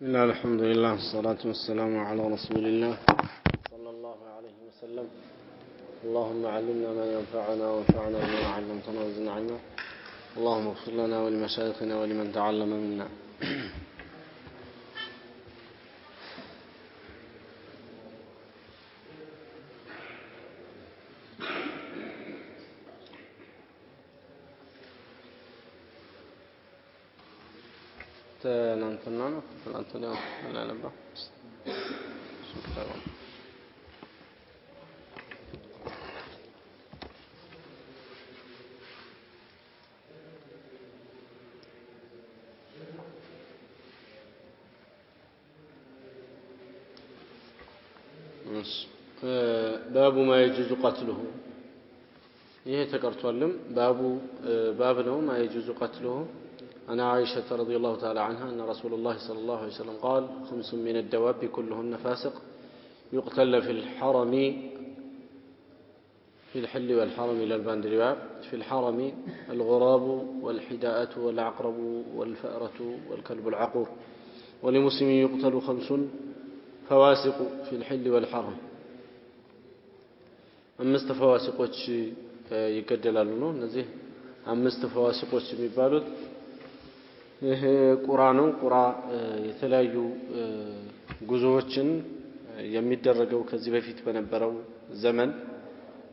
الله الحمد لله والصلاة والسلام على رسول الله صلى الله عليه وسلم. اللهم علمنا ما ينفعنا وانفعنا بما علمتنا وزدنا علما. اللهم اغفر لنا ولمشايخنا ولمن تعلم منا. تنانتنا تنانتنا لا نبا شكرا. باب ما يجوز قتله. ይሄ ተቀርቷልም باب ነው ما يجوز قتله. أنا عائشة رضي الله تعالى عنها أن رسول الله صلى الله عليه وسلم قال: 5 من الدواب كلهن فاسق يقتل في الحرم في الحل والحرم إلى الباندرياء. في الحرم الغراب والحداءة والعقرب والفأرة والكلب العقور. ولمسلم يقتل 5 فواسق في الحل والحرم. أمست فواسقوች ይገደላሉ ነው። እነዚህ 5 ፈዋሲቆች የሚባሉት ይሄ ቁራ ነው። ቁራ የተለያዩ ጉዞዎችን የሚደረገው ከዚህ በፊት በነበረው ዘመን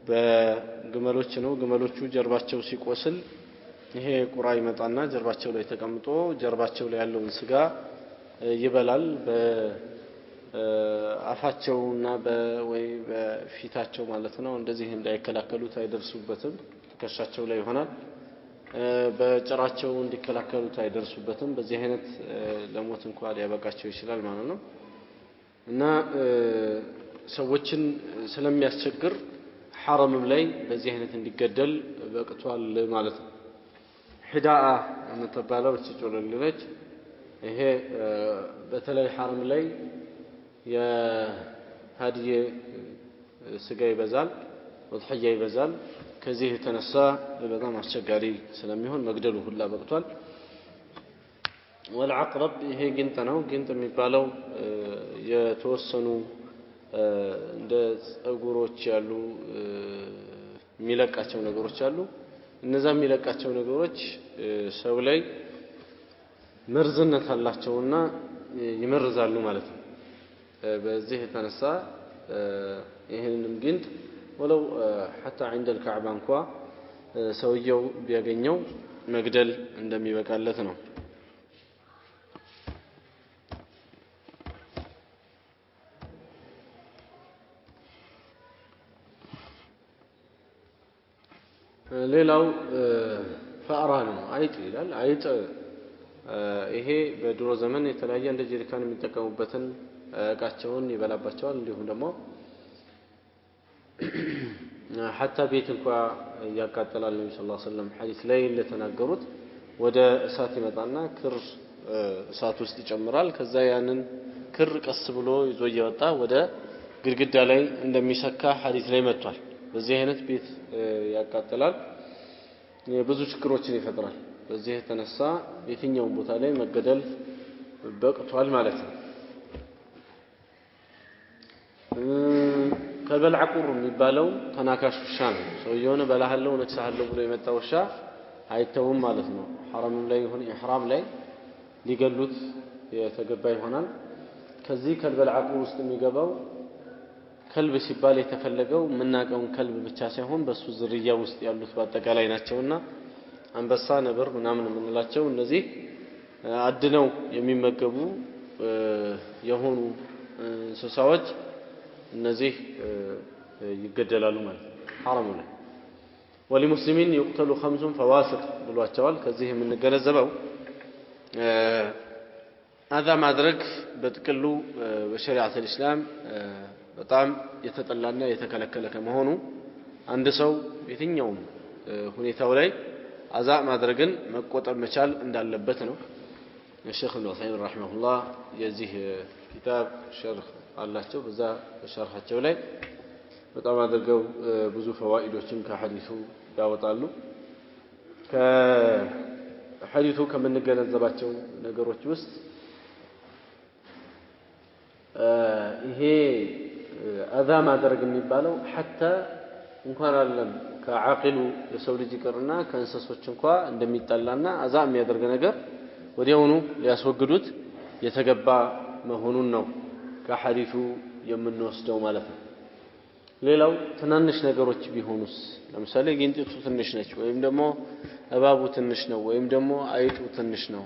በግመሎች ነው። ግመሎቹ ጀርባቸው ሲቆስል ይሄ ቁራ ይመጣና ጀርባቸው ላይ ተቀምጦ ጀርባቸው ላይ ያለውን ስጋ ይበላል። በአፋቸውና ወይ በፊታቸው ማለት ነው። እንደዚህ እንዳይከላከሉት አይደርሱበትም። ትከሻቸው ላይ ይሆናል። በጭራቸው እንዲከላከሉት አይደርሱበትም። በዚህ አይነት ለሞት እንኳን ሊያበቃቸው ይችላል ማለት ነው። እና ሰዎችን ስለሚያስቸግር ሐረምም ላይ በዚህ አይነት እንዲገደል በቅቷል ማለት ነው። ሂዳአ የምትባለው ጮለለች። ይሄ በተለይ ሐረም ላይ የሃዲየ ስጋ ይበዛል፣ ወድህያ ይበዛል። ከዚህ የተነሳ በጣም አስቸጋሪ ስለሚሆን መግደሉ ሁላ በቅቷል። والعقرب ይሄ ግንጥ ነው። ግንጥ የሚባለው የተወሰኑ እንደ ጸጉሮች ያሉ የሚለቃቸው ነገሮች አሉ። እነዛ የሚለቃቸው ነገሮች ሰው ላይ መርዝነት አላቸውና ይመርዛሉ ማለት ነው። በዚህ የተነሳ ይሄንን ግንጥ ولو حتى عند الكعبة እንኳን ሰውየው ቢያገኘው መግደል እንደሚበቃለት ነው። ሌላው ፈአራ ነው። አይጥ ይላል። አይጥ ይሄ በድሮ ዘመን የተለያየ እንደ ጀሪካን የሚጠቀሙበትን እቃቸውን ይበላባቸዋል። እንዲሁም ደግሞ حتى ቤት እንኳን ያቃጠላል። ነብዩ ሰለላሁ ዐለይሂ ወሰለም ሐዲስ ላይ እንደተናገሩት ወደ እሳት ይመጣና ክር እሳት ውስጥ ይጨምራል። ከዛ ያንን ክር ቀስ ብሎ ይዞ እየወጣ ወደ ግድግዳ ላይ እንደሚሰካ ሐዲስ ላይ መጥቷል። በዚህ አይነት ቤት ያቃጠላል፣ ብዙ ችግሮችን ይፈጥራል። በዚህ የተነሳ የትኛውም ቦታ ላይ መገደል በቅቷል ማለት ነው። ከልበልዓቁር የሚባለው ተናካሽ ውሻ ነው። ሰውየውን በላሃለው ነክሳሃለው ብሎ የመጣ ውሻ አይተውም ማለት ነው። ሐረም ላይ ይሁን ኢህራም ላይ ሊገሉት የተገባ ይሆናል። ከዚህ ከልበልዓቁር ውስጥ የሚገባው ከልብ ሲባል የተፈለገው ምናቀውን ከልብ ብቻ ሳይሆን በሱ ዝርያ ውስጥ ያሉት በአጠቃላይ ናቸውና አንበሳ፣ ነብር ምናምን የምንላቸው እነዚህ አድነው የሚመገቡ የሆኑ እንስሳዎች እነዚህ ይገደላሉ ማለት ነው ሐረም ላይ። ولمسلمين يقتل 5 فواسق ብሏቸዋል። ከዚህ የምንገነዘበው አዛ ማድረግ በጥቅሉ በሸሪዓት الاسلام በጣም የተጠላና የተከለከለ ከመሆኑ አንድ ሰው የትኛውም ሁኔታው ላይ አዛ ማድረግን መቆጠብ መቻል እንዳለበት ነው። الشيخ ابن عثيمين رحمه الله የዚህ ኪታብ ሸርህ አላቸው። በዛ ሸርሃቸው ላይ በጣም አድርገው ብዙ ፈዋኢዶችን ከሐዲሱ ያወጣሉ። ከሐዲሱ ከምንገነዘባቸው ነገሮች ውስጥ ይሄ አዛ ማድረግ የሚባለው حتى እንኳን አይደለም ከዓቂሉ የሰው ልጅ ይቀርና ከእንስሶች እንኳን እንደሚጣላና አዛ የሚያደርግ ነገር ወዲያውኑ ሊያስወግዱት የተገባ መሆኑን ነው ከሐዲሱ የምንወስደው ማለት ነው። ሌላው ትናንሽ ነገሮች ቢሆኑስ ለምሳሌ ጊንጢቱ ትንሽ ነች ወይም ደግሞ እባቡ ትንሽ ነው ወይም ደግሞ አይጡ ትንሽ ነው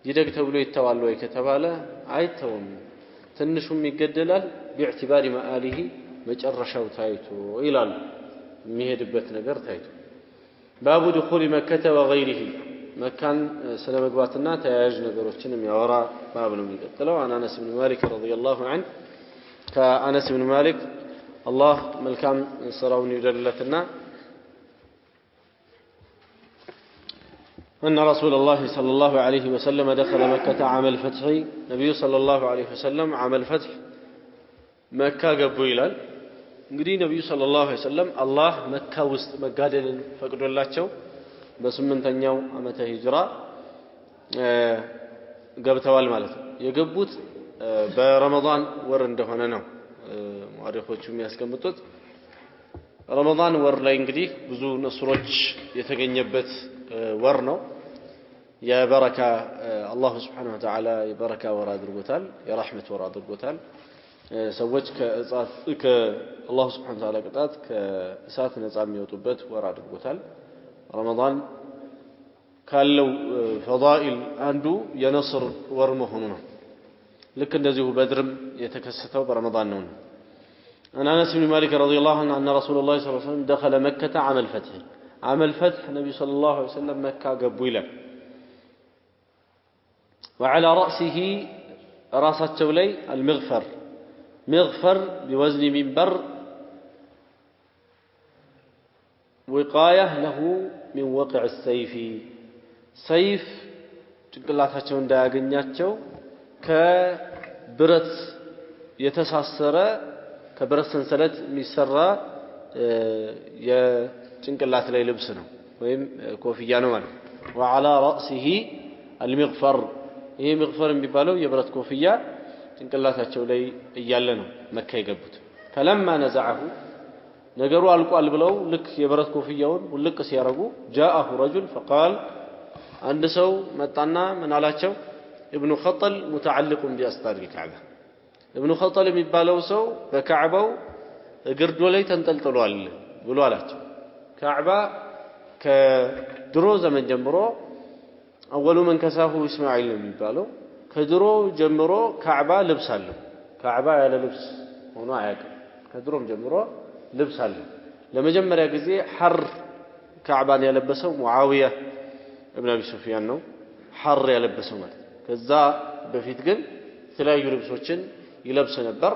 ይደግ ተብሎ ይተዋል ወይ ከተባለ አይተውም ትንሹም ይገደላል باعتبار مآله መጨረሻው ታይቶ ይላል የሚሄድበት ነገር ታይቶ ባቡ دخول مكة وغيره መካን ስለመግባትና ተያያዥ ነገሮችን የሚያወራ ባብ ነው የሚቀጥለው عن أنس بن مالك رضي الله عنه كأنس بن مالك الله ملكام سراون يدلتنا أن رسول الله صلى الله عليه وسلم دخل مكة عام الفتح نبي صلى الله عليه وسلم عام الفتح مكة قبوا إلال እንግዲህ ነብዩ ሰለላሁ ዐለይሂ ወሰለም አላህ መካ ውስጥ መጋደልን ፈቅዶላቸው በ8ኛው ዓመተ ሂጅራ ገብተዋል ማለት ነው የገቡት በረመዳን ወር እንደሆነ ነው ሙአሪኾቹ የሚያስቀምጡት ረመዳን ወር ላይ እንግዲህ ብዙ ነስሮች የተገኘበት ወር ነው የበረካ አላህ Subhanahu Wa Ta'ala የበረካ ወር አድርጎታል የራህመት ወር አድርጎታል ሰዎች ከአላህ Subhanahu Wa Ta'ala ቅጣት ከእሳት ነፃ የሚወጡበት ወር አድርጎታል ረመዳን ካለው ፈዳኢል አንዱ የነስር ወር መሆኑ ነው ልክ እንደዚሁ በድርም የተከሰተው በረመዳን ነው أنا أنس بن مالك رضي الله عنه أن رسول الله صلى الله عليه وسلم دخل مكة عام الفتح عام الفتح النبي صلى الله عليه وسلم مكة قبوا له وعلى رأسه راسة جولي المغفر مغفر بوزن منبر وقاية له من وقع السيف سيف ጭንቅላታቸው እንዳያገኛቸው ከብረት የተሳሰረ ከብረት ሰንሰለት የሚሰራ የጭንቅላት ላይ ልብስ ነው ወይም ኮፍያ ነው ማለት وعلى رأسه المغفر ይሄ مغفر የሚባለው የብረት ኮፍያ ጭንቅላታቸው ላይ እያለ ነው መካ የገቡት فلما نزعه ነገሩ አልቋል ብለው ልክ የብረት ኮፍያውን ውልቅ ሲያረጉ جاءه رجل فقال አንድ ሰው መጣና ምን አላቸው ابن خطل متعلق بأستار الكعبة ابن خطل የሚባለው ሰው በካዕባው እግርዶ ላይ ተንጠልጥሏል ብሎ አላቸው ካዕባ ከድሮ ዘመን ጀምሮ اول من كساه اسماعيل የሚባለው ከድሮ ጀምሮ ካዕባ ልብስ አለው ካዕባ ያለ ልብስ ሆኖ አያውቅም ከድሮም ጀምሮ ልብስ አለው ለመጀመሪያ ጊዜ ሐር ካዕባን ያለበሰው ሙአዊያ ابن ابي سفيان ነው ሐር ያለበሰው ማለት ከዛ በፊት ግን የተለያዩ ልብሶችን ይለብስ ነበር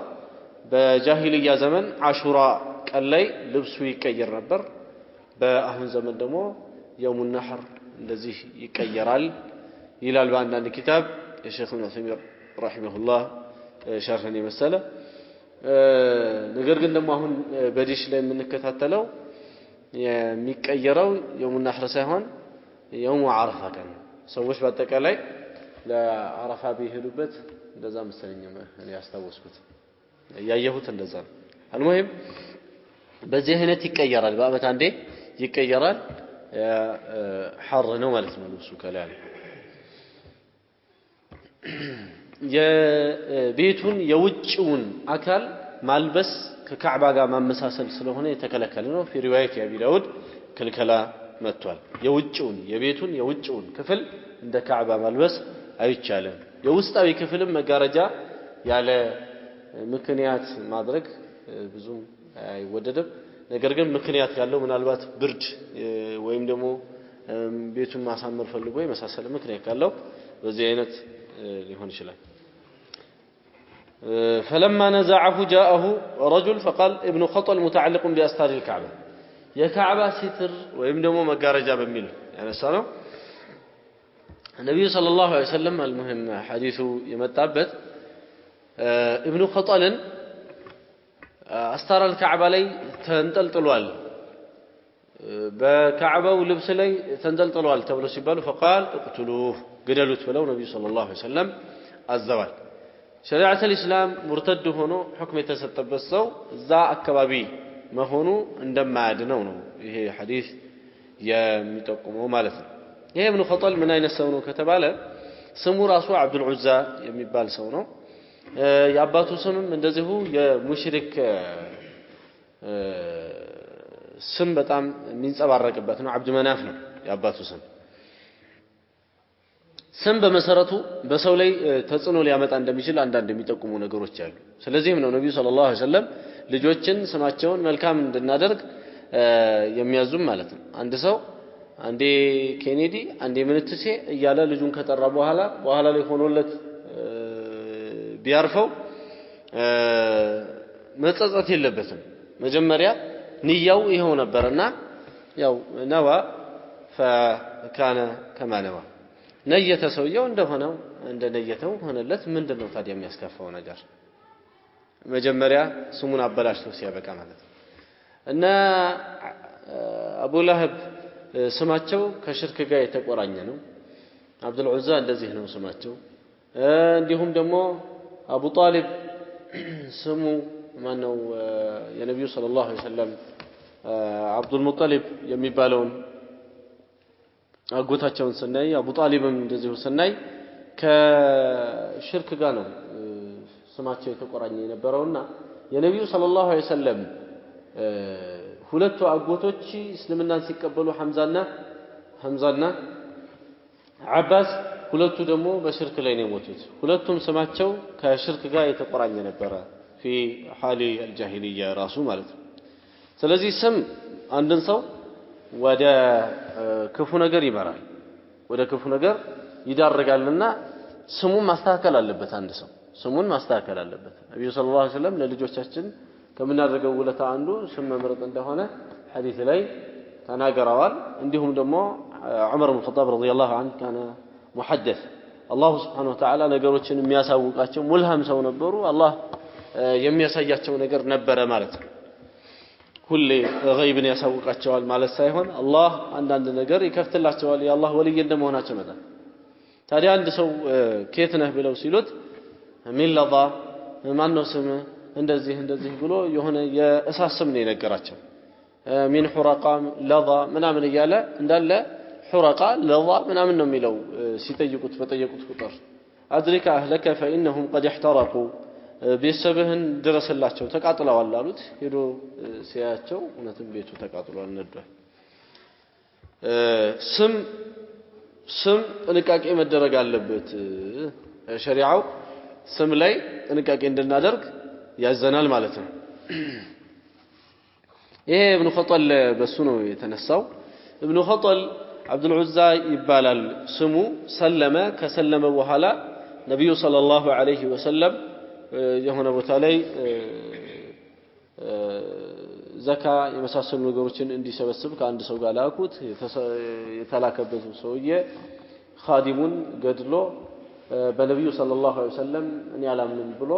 በጃሂልያ ዘመን አሹራ ቀን ላይ ልብሱ ይቀየር ነበር በአሁን ዘመን ደግሞ የውሙ ነህር እንደዚህ ይቀየራል ይላል በአንዳንድ ኪታብ የሼኽ ኢብኑ ዑሰይሚን ረሂመሁላህ ሸርህን የመሰለ ነገር ግን ደግሞ አሁን በዲሽ ላይ የምንከታተለው የሚቀየረው የውሙ ነህር ሳይሆን የውሙ አረፋ ቀን ሰዎች በአጠቃላይ ለአረፋ ቢሄዱበት እንደዛ መሰለኝ እኔ ያስታወስኩት ያየሁት እንደዛ ነው المهم በዚህ አይነት ይቀየራል በአመት አንዴ ይቀየራል ሐር ነው ማለት ነው ልብሱ ከላይ የቤቱን የውጭውን አካል ማልበስ ከካዕባ ጋር ማመሳሰል ስለሆነ የተከለከለ ነው في روايه ابي داود ክልከላ መጥቷል የውጭውን የቤቱን የውጭውን ክፍል እንደ ካዕባ ማልበስ አይቻልም የውስጣዊ ክፍልም መጋረጃ ያለ ምክንያት ማድረግ ብዙም አይወደድም ነገር ግን ምክንያት ያለው ምናልባት ብርድ ወይም ደግሞ ቤቱን ማሳመር ፈልጎ የመሳሰለ ምክንያት ካለው በዚህ አይነት ሊሆን ይችላል فلما نزعه جاءه رجل فقال ابن خطل متعلق بأستار الكعبة يا كعبة ستر ወይም ደግሞ መጋረጃ በሚል ያነሳነው النبي صلى الله عليه وسلم المهم حديثه يمتعبت ابن خطل أستار الكعبة لي تنطلطلوال بكعبة ولبس لي تنطلطلوال تبلو سيبالو فقال اقتلوه قدلوت فلو النبي صلى الله عليه وسلم الزوال ሸሪዓት الاسلام ሙርተድ ሆኖ ሁክም የተሰጠበት ሰው እዛ አካባቢ መሆኑ እንደማያድነው ነው ይሄ ሐዲስ የሚጠቁመው ማለት ነው። ይሄ ኢብኑ ኸጠል ምን አይነት ሰው ነው ከተባለ ስሙ ራሱ አብዱል ዑዛ የሚባል ሰው ነው። የአባቱ ስምም እንደዚሁ የሙሽሪክ ስም በጣም የሚንጸባረቅበት ነው። አብዱ መናፍ ነው የአባቱ ስም። ስም በመሰረቱ በሰው ላይ ተጽዕኖ ሊያመጣ እንደሚችል አንዳንድ የሚጠቁሙ ነገሮች አሉ። ስለዚህም ነው ነብዩ ሰለላሁ ዐለይሂ ወሰለም ልጆችን ስማቸውን መልካም እንድናደርግ የሚያዙም ማለት ነው። አንድ ሰው አንዴ ኬኔዲ አንዴ ምንትሴ እያለ ልጁን ከጠራ በኋላ ላይ ሆኖለት ቢያርፈው መጸጸት የለበትም። መጀመሪያ ንያው ይሄው ነበርና ያው ነዋ فكان كما نوى ነየተ ሰውየው እንደሆነው እንደነየተው ሆነለት። ምንድነው ታዲያ የሚያስከፋው ነገር? መጀመሪያ ስሙን አበላሽቶ ሲያበቃ ማለት ነው። እና አቡ ለህብ ስማቸው ከሽርክ ጋር የተቆራኘ ነው። አብዱል ዑዛ እንደዚህ ነው ስማቸው። እንዲሁም ደግሞ አቡ ጣሊብ ስሙ ማነው የነብዩ ሰለላሁ ዐለይሂ ወሰለም አብዱል ሙጠሊብ የሚባለውን አጎታቸውን ስናይ አቡ ጣሊብም እንደዚሁ ስናይ ከሽርክ ጋር ነው ስማቸው የተቆራኘ የነበረውና የነብዩ ሰለላሁ ዐለይሂ ወሰለም ሁለቱ አጎቶች እስልምናን ሲቀበሉ ሐምዛና አባስ ሁለቱ ደግሞ በሽርክ ላይ ነው የሞቱት። ሁለቱም ስማቸው ከሽርክ ጋር የተቆራኘ ነበረ في حال الجاهليه ራሱ ማለት ነው። ስለዚህ ስም አንድን ሰው ወደ ክፉ ነገር ይመራል፣ ወደ ክፉ ነገር ይዳርጋልና ስሙን ማስተካከል አለበት። አንድ ሰው ስሙን ማስተካከል አለበት። ነብዩ ሰለላሁ ዐለይሂ ወሰለም ለልጆቻችን ከምናደርገው ውለታ አንዱ ስም መምረጥ እንደሆነ ሐዲስ ላይ ተናግረዋል። እንዲሁም ደግሞ ዑመር ኢብኑ ኸጣብ ረዲየላሁ ዐንሁ ካነ ሙሐደስ አላህ ሱብሓነሁ ወተዓላ ነገሮችን የሚያሳውቃቸው ሙልሃም ሰው ነበሩ። አላህ የሚያሳያቸው ነገር ነበረ ማለት ነው። ሁሌ ገይብን ያሳውቃቸዋል ማለት ሳይሆን አላህ አንዳንድ ነገር ይከፍትላቸዋል የአላህ ወልይ እንደመሆናቸው መጣ። ታዲያ አንድ ሰው ከየት ነህ ብለው ሲሉት ሚለዛ ማን ነው ስም እንደዚህ ብሎ የሆነ የእሳት ስም ነው የነገራቸው። ሚን ሑረቃ ለዛ ምናምን እያለ እንዳለ ሑረቃ ለዛ ምናምን ነው የሚለው ሲጠይቁት በጠየቁት ቁጥር አድሪካ አህለከ فإنهم قد احترقوا ቤተሰብህን ድረስላቸው ተቃጥለዋል አሉት። ሄዶ ሲያያቸው እውነትም ቤቱ ተቃጥሏል ነዷል። ስም ጥንቃቄ መደረግ አለበት። ሸሪዓው ስም ላይ ጥንቃቄ እንድናደርግ ያዘናል ማለት ነው። ይሄ ኢብኑ ኸጠል በሱ ነው የተነሳው። ኢብኑ ኸጠል አብዱል ዑዛ ይባላል ስሙ። ሰለመ ከሰለመ በኋላ ነብዩ ሰለላሁ ዐለይሂ ወሰለም የሆነ ቦታ ላይ ዘካ የመሳሰሉ ነገሮችን እንዲሰበስብ ከአንድ ሰው ጋር ላኩት። የተላከበት ሰውዬ ኻዲሙን ገድሎ በነብዩ ሰለላሁ ዐለይሂ ወሰለም እኔ አላምንም ብሎ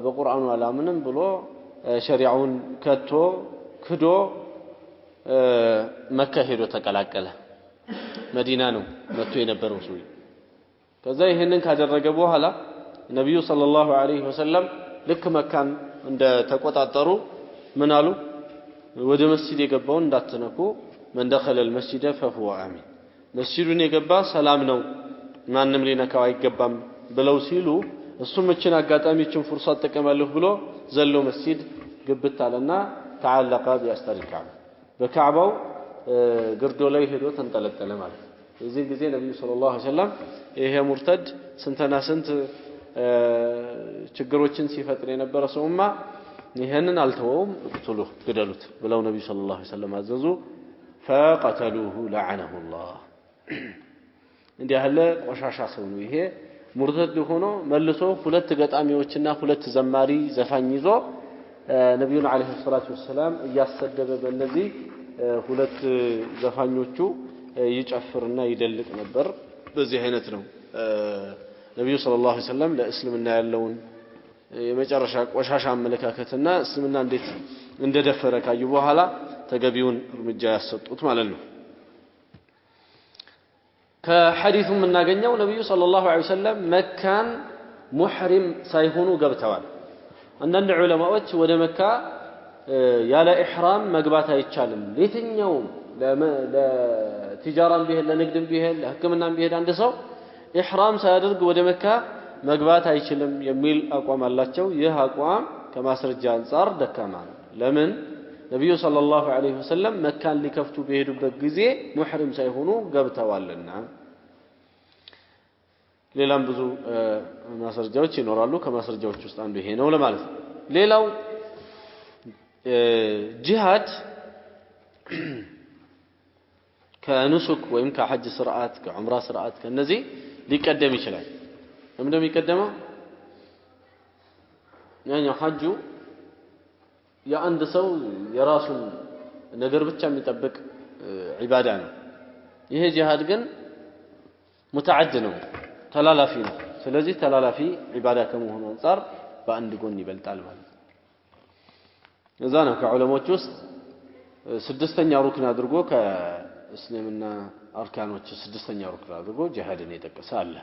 በቁርአኑ አላምንም ብሎ ሸሪዓውን ክዶ መካ ሄዶ ተቀላቀለ። መዲና ነው መጥቶ የነበረው ሰው። ከዛ ይሄንን ካደረገ በኋላ ነብዩ ሰለላሁ ዐለይሂ ወሰለም ልክ መካን እንደ ተቆጣጠሩ ምን አሉ? ወደ መስጂድ የገባውን እንዳትነኩ من دخل المسجد فهو آمن መስጂዱን የገባ ሰላም ነው ማንንም ሊነካው አይገባም ብለው ሲሉ እሱም እቺን አጋጣሚችን ፍርሳት ተቀማለሁ ብሎ ዘሎ መስጂድ ግብት አለና تعلق بأستار الكعبة በካዕባው ግርዶ ላይ ሄዶ ተንጠለጠለ ማለት ነው። እዚህ ጊዜ ነብዩ ሰለላሁ ዐለይሂ ወሰለም ይሄ ሙርተድ ስንተና ስንት ችግሮችን ሲፈጥር የነበረ ሰውማ ይሄንን አልተወውም እቅትሉህ ግደሉት ብለው ነብዩ ሰለላሁ ዐለይሂ ወሰለም አዘዙ። فقتلوه لعنه الله እንዲህ ያለ ቆሻሻ ሰው ነው ይሄ ሙርተድ ሆኖ መልሶ ሁለት ገጣሚዎችና ሁለት ዘማሪ ዘፋኝ ይዞ ነብዩን አለይሂ ሰላቱ ወሰለም ያሰደበ በእነዚህ ሁለት ዘፋኞቹ ይጨፍርና ይደልቅ ነበር። በዚህ አይነት ነው ነብዩ ሰለላሁ ዐለይሂ ወሰለም ለእስልምና ያለውን የመጨረሻ ቆሻሻ አመለካከትና እስልምና እንዴት እንደደፈረ ካዩ በኋላ ተገቢውን እርምጃ ያሰጡት ማለት ነው። ከሐዲሱ የምናገኘው ነብዩ ሰለላሁ ዐለይሂ ወሰለም መካን ሙህሪም ሳይሆኑ ገብተዋል አንዳንድ ዑለማዎች ወደ መካ ያለ ኢህራም መግባት አይቻልም ለየትኛውም ለቲጃራም ቢሄድ ለንግድም ቢሄድ ለህክምናም ቢሄድ አንድ ሰው ኢህራም ሳያደርግ ወደ መካ መግባት አይችልም የሚል አቋም አላቸው ይህ አቋም ከማስረጃ አንፃር ደካማ ነው ለምን ነብዩ ሰለላሁ ዐለይሂ ወሰለም መካን ሊከፍቱ በሄዱበት ጊዜ ሙህሪም ሳይሆኑ ገብተዋልና ሌላም ብዙ ማስረጃዎች ይኖራሉ ከማስረጃዎች ውስጥ አንዱ ይሄ ነው ለማለት ነው ሌላው ጂሃድ ከኑሱክ ወይም ከሐጅ ስርዓት ከዑምራ ስርዓት ከነዚህ ሊቀደም ይችላል ለምን የሚቀደመው ያኛው ሐጁ የአንድ ሰው የራሱን ነገር ብቻ የሚጠብቅ ዒባዳ ነው ይሄ ጂሃድ ግን ሙተዓድ ነው ተላላፊ ነው ስለዚህ ተላላፊ ዒባዳ ከመሆኑ አንፃር በአንድ ጎን ይበልጣል ማለት ነው እዛ ነው ከዑለሞች ውስጥ ስድስተኛ ሩክን አድርጎ ከእስልምና አርካኖች ስድስተኛ ሩክን አድርጎ ጂሃድን የጠቀሰ አለ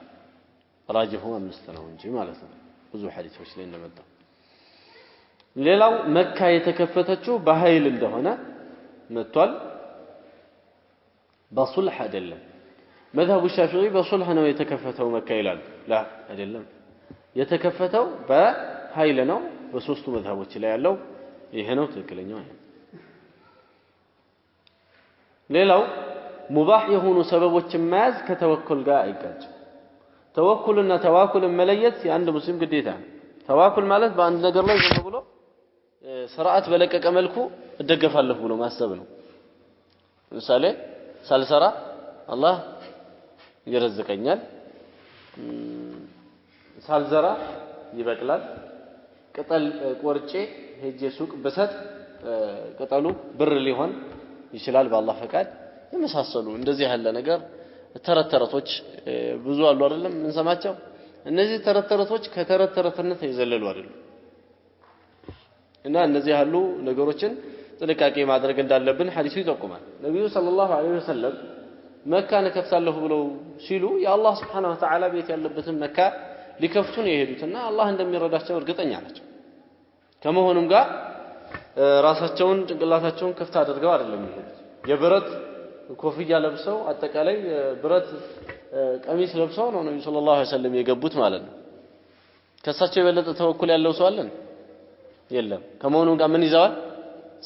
ራጅሁ አምስት ነው እንጂ ማለት ነው ብዙ ሐዲሶች ላይ እንደመጣው ሌላው መካ የተከፈተችው በኃይል እንደሆነ መጥቷል በሱልህ አይደለም مذهب الشافعي بصلح ነው የተከፈተው መካ ይላል لا አይደለም የተከፈተው በኃይል ነው በሶስቱ መዝሐቦች ላይ ያለው ይሄ ነው ትክክለኛው ሌላው ሙባህ የሆኑ ሰበቦችን መያዝ ከተወኩል ጋር አይጋጭ ተወኩልና ተዋኩልን መለየት የአንድ ሙስሊም ግዴታ ተዋኩል ማለት በአንድ ነገር ላይ ዝም ብሎ ስርዓት በለቀቀ መልኩ እደገፋለሁ ብሎ ማሰብ ነው ለምሳሌ ሳልሰራ አላህ ይረዝቀኛል ሳልዘራ ይበቅላል ቅጠል ቆርጬ ሄጄ ሱቅ በሰጥ ቅጠሉ ብር ሊሆን ይችላል በአላህ ፈቃድ የመሳሰሉ እንደዚህ ያለ ነገር ተረተረቶች ብዙ አሉ አይደለም እንሰማቸው እነዚህ ተረተረቶች ከተረተረትነት ይዘለሉ አይደለም እና እነዚህ ያሉ ነገሮችን ጥንቃቄ ማድረግ እንዳለብን ሐዲሱ ይጠቁማል ነብዩ ሰለላሁ ዐለይሂ ወሰለም መካን ከፍታለሁ ብለው ሲሉ የአላህ Subhanahu Wa Ta'ala ቤት ያለበትን መካ ሊከፍቱ ነው የሄዱትና አላህ እንደሚረዳቸው እርግጠኛ ናቸው ከመሆኑም ጋር ራሳቸውን ጭንቅላታቸውን ከፍታ አድርገው አይደለም ይሄዱት የብረት ኮፍያ ለብሰው አጠቃላይ ብረት ቀሚስ ለብሰው ነው ነብዩ ሰለላሁ ዐለይሂ ወሰለም የገቡት ማለት ነው ከሳቸው የበለጠ ተወኩል ያለው ሰው አለን የለም ከመሆኑም ጋር ምን ይዘዋል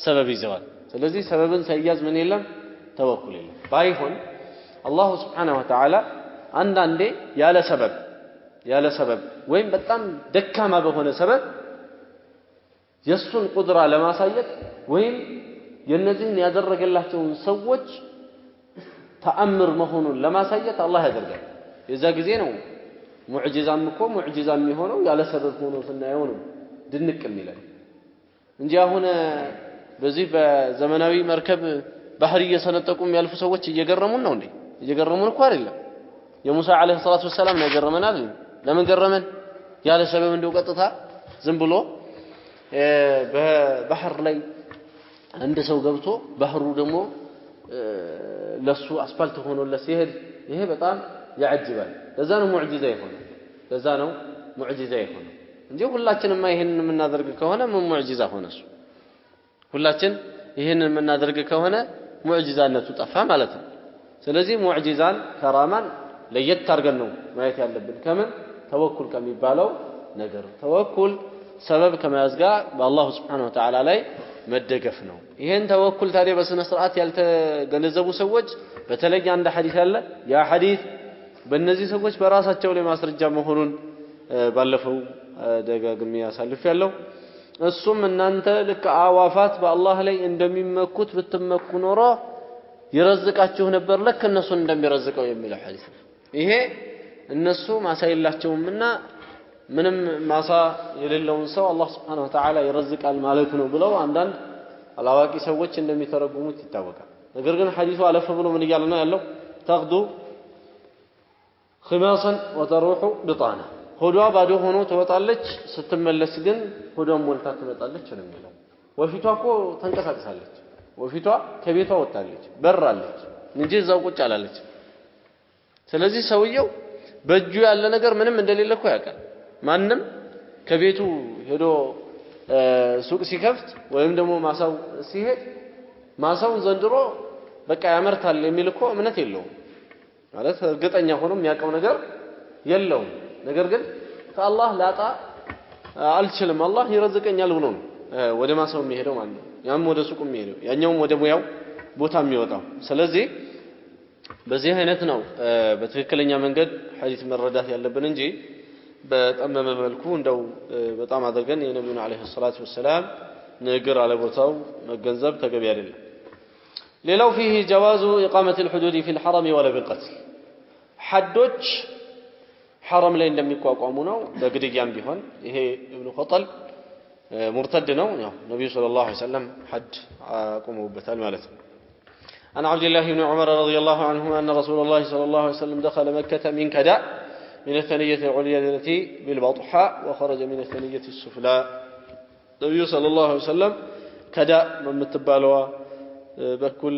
ሰበብ ይዘዋል ስለዚህ ሰበብን ሳይያዝ ምን የለም ተወኩል የለም ባይሆን አላህ Subhanahu Wa Ta'ala አንዳንዴ ያለ ሰበብ ወይም በጣም ደካማ በሆነ ሰበብ የሱን ቁድራ ለማሳየት ወይም የነዚህን ያደረገላቸውን ሰዎች ተአምር መሆኑን ለማሳየት አላህ ያደርጋል የዛ ጊዜ ነው ሙዕጂዛም እኮ ሙዕጂዛ የሚሆነው ያለ ሰበብ ሆኖ ስናየው ነው ድንቅ የሚለን እንጂ አሁን በዚህ በዘመናዊ መርከብ ባህር እየሰነጠቁም ያልፉ ሰዎች እየገረሙን ነው እንዴ እየገረሙን እኮ አይደለም የሙሳ አለይሂ ሰላቱ ወሰለም ነው ገረመናል ለምን ገረመን ያለ ሰበብ እንደው ቀጥታ ዝም ብሎ በባህር ላይ አንድ ሰው ገብቶ ባህሩ ደግሞ ለሱ አስፋልት ሆኖለት ሲሄድ ይሄ በጣም ያጅባል ለዛ ነው ሙዕጂዛ ይሆነ እንጂ ሁላችንም ይሄንን የምናደርግ ከሆነ ምን ሙዕጂዛ ሆነሱ ሁላችን ይሄንን የምናደርግ ከሆነ ሙዕጂዛነቱ ጠፋ ማለት ነው ስለዚህ ሙዕጂዛን ከራማን ለየት አድርገን ነው ማየት ያለብን ከምን ተወኩል ከሚባለው ነገር ተወኩል ሰበብ ከመያዝ ጋር በአላህ Subhanahu Wa Ta'ala ላይ መደገፍ ነው ይሄን ተወኩል ታዲያ በስነ ስርዓት ያልተገነዘቡ ሰዎች በተለይ አንድ ሐዲስ አለ ያ ሐዲስ በእነዚህ ሰዎች በራሳቸው ላይ ማስረጃ መሆኑን ባለፈው ደጋግሜ ያሳልፋለሁ እሱም እናንተ ልክ አዋፋት በአላህ ላይ እንደሚመኩት ብትመኩ ኖሮ ይረዝቃችሁ ነበር ለክ እነሱ እንደሚረዝቀው የሚለው ሐዲስ ይሄ እነሱ ማሳ የላቸውምና ምንም ማሳ የሌለውን ሰው አላህ Subhanahu Wa Ta'ala ይረዝቃል ማለት ነው ብለው አንዳንድ አላዋቂ ሰዎች እንደሚተረጉሙት ይታወቃል ነገር ግን ሐዲሱ አለፈ ብሎ ምን ይያል ነው ያለው ተግዱ خماصا وتروح بطانا ሆዷ ባዶ ሆኖ ትወጣለች ስትመለስ ግን ሆዷን ሞልታ ትመጣለች ነው የሚለው ወፊቷ እኮ ተንቀሳቀሳለች ወፊቷ ከቤቷ ወጣለች በራለች እንጂ እዛው ቁጭ አላለች ስለዚህ ሰውየው በእጁ ያለ ነገር ምንም እንደሌለ እኮ ያውቃል ማንም ከቤቱ ሄዶ ሱቅ ሲከፍት ወይም ደግሞ ማሳው ሲሄድ ማሳውን ዘንድሮ በቃ ያመርታል የሚል እኮ እምነት የለውም ማለት እርግጠኛ ሆኖ የሚያውቀው ነገር የለውም ነገር ግን ከአላህ ላጣ አልችልም አላህ ይረዝቀኛል ብሎ ነው ወደ ማሳው የሚሄደው ማለት ነው ያም ወደ ሱቁ የሚሄደው ያኛውም ወደ ሙያው ቦታ የሚወጣው ስለዚህ በዚህ አይነት ነው በትክክለኛ መንገድ ሐዲስ መረዳት ያለብን እንጂ በጠመመ መልኩ እንደው በጣም አድርገን የነብዩን አለይሂ ሰላቱ ወሰለም ንግር አለ ቦታው መገንዘብ ተገቢ አይደለም ሌላው فيه جواز اقامه الحدود في الحرم ولا بالقتل حدوች حرم ላይ እንደሚቋቋሙ ነው በግድያም ቢሆን ይሄ ኢብኑ ኸጠል مرتد ነው ያው ነብዩ ሰለላሁ ዐለይሂ ወሰለም ሐድ አቆሙበታል ማለት ነው عن عبد الله بن عمر رضي الله عنهما أن رسول الله صلى الله عليه وسلم دخل مكة من كداء من الثنية العليا التي بالبطحاء وخرج من الثنية السفلى النبي صلى الله عليه وسلم كداء من متبالوا بكل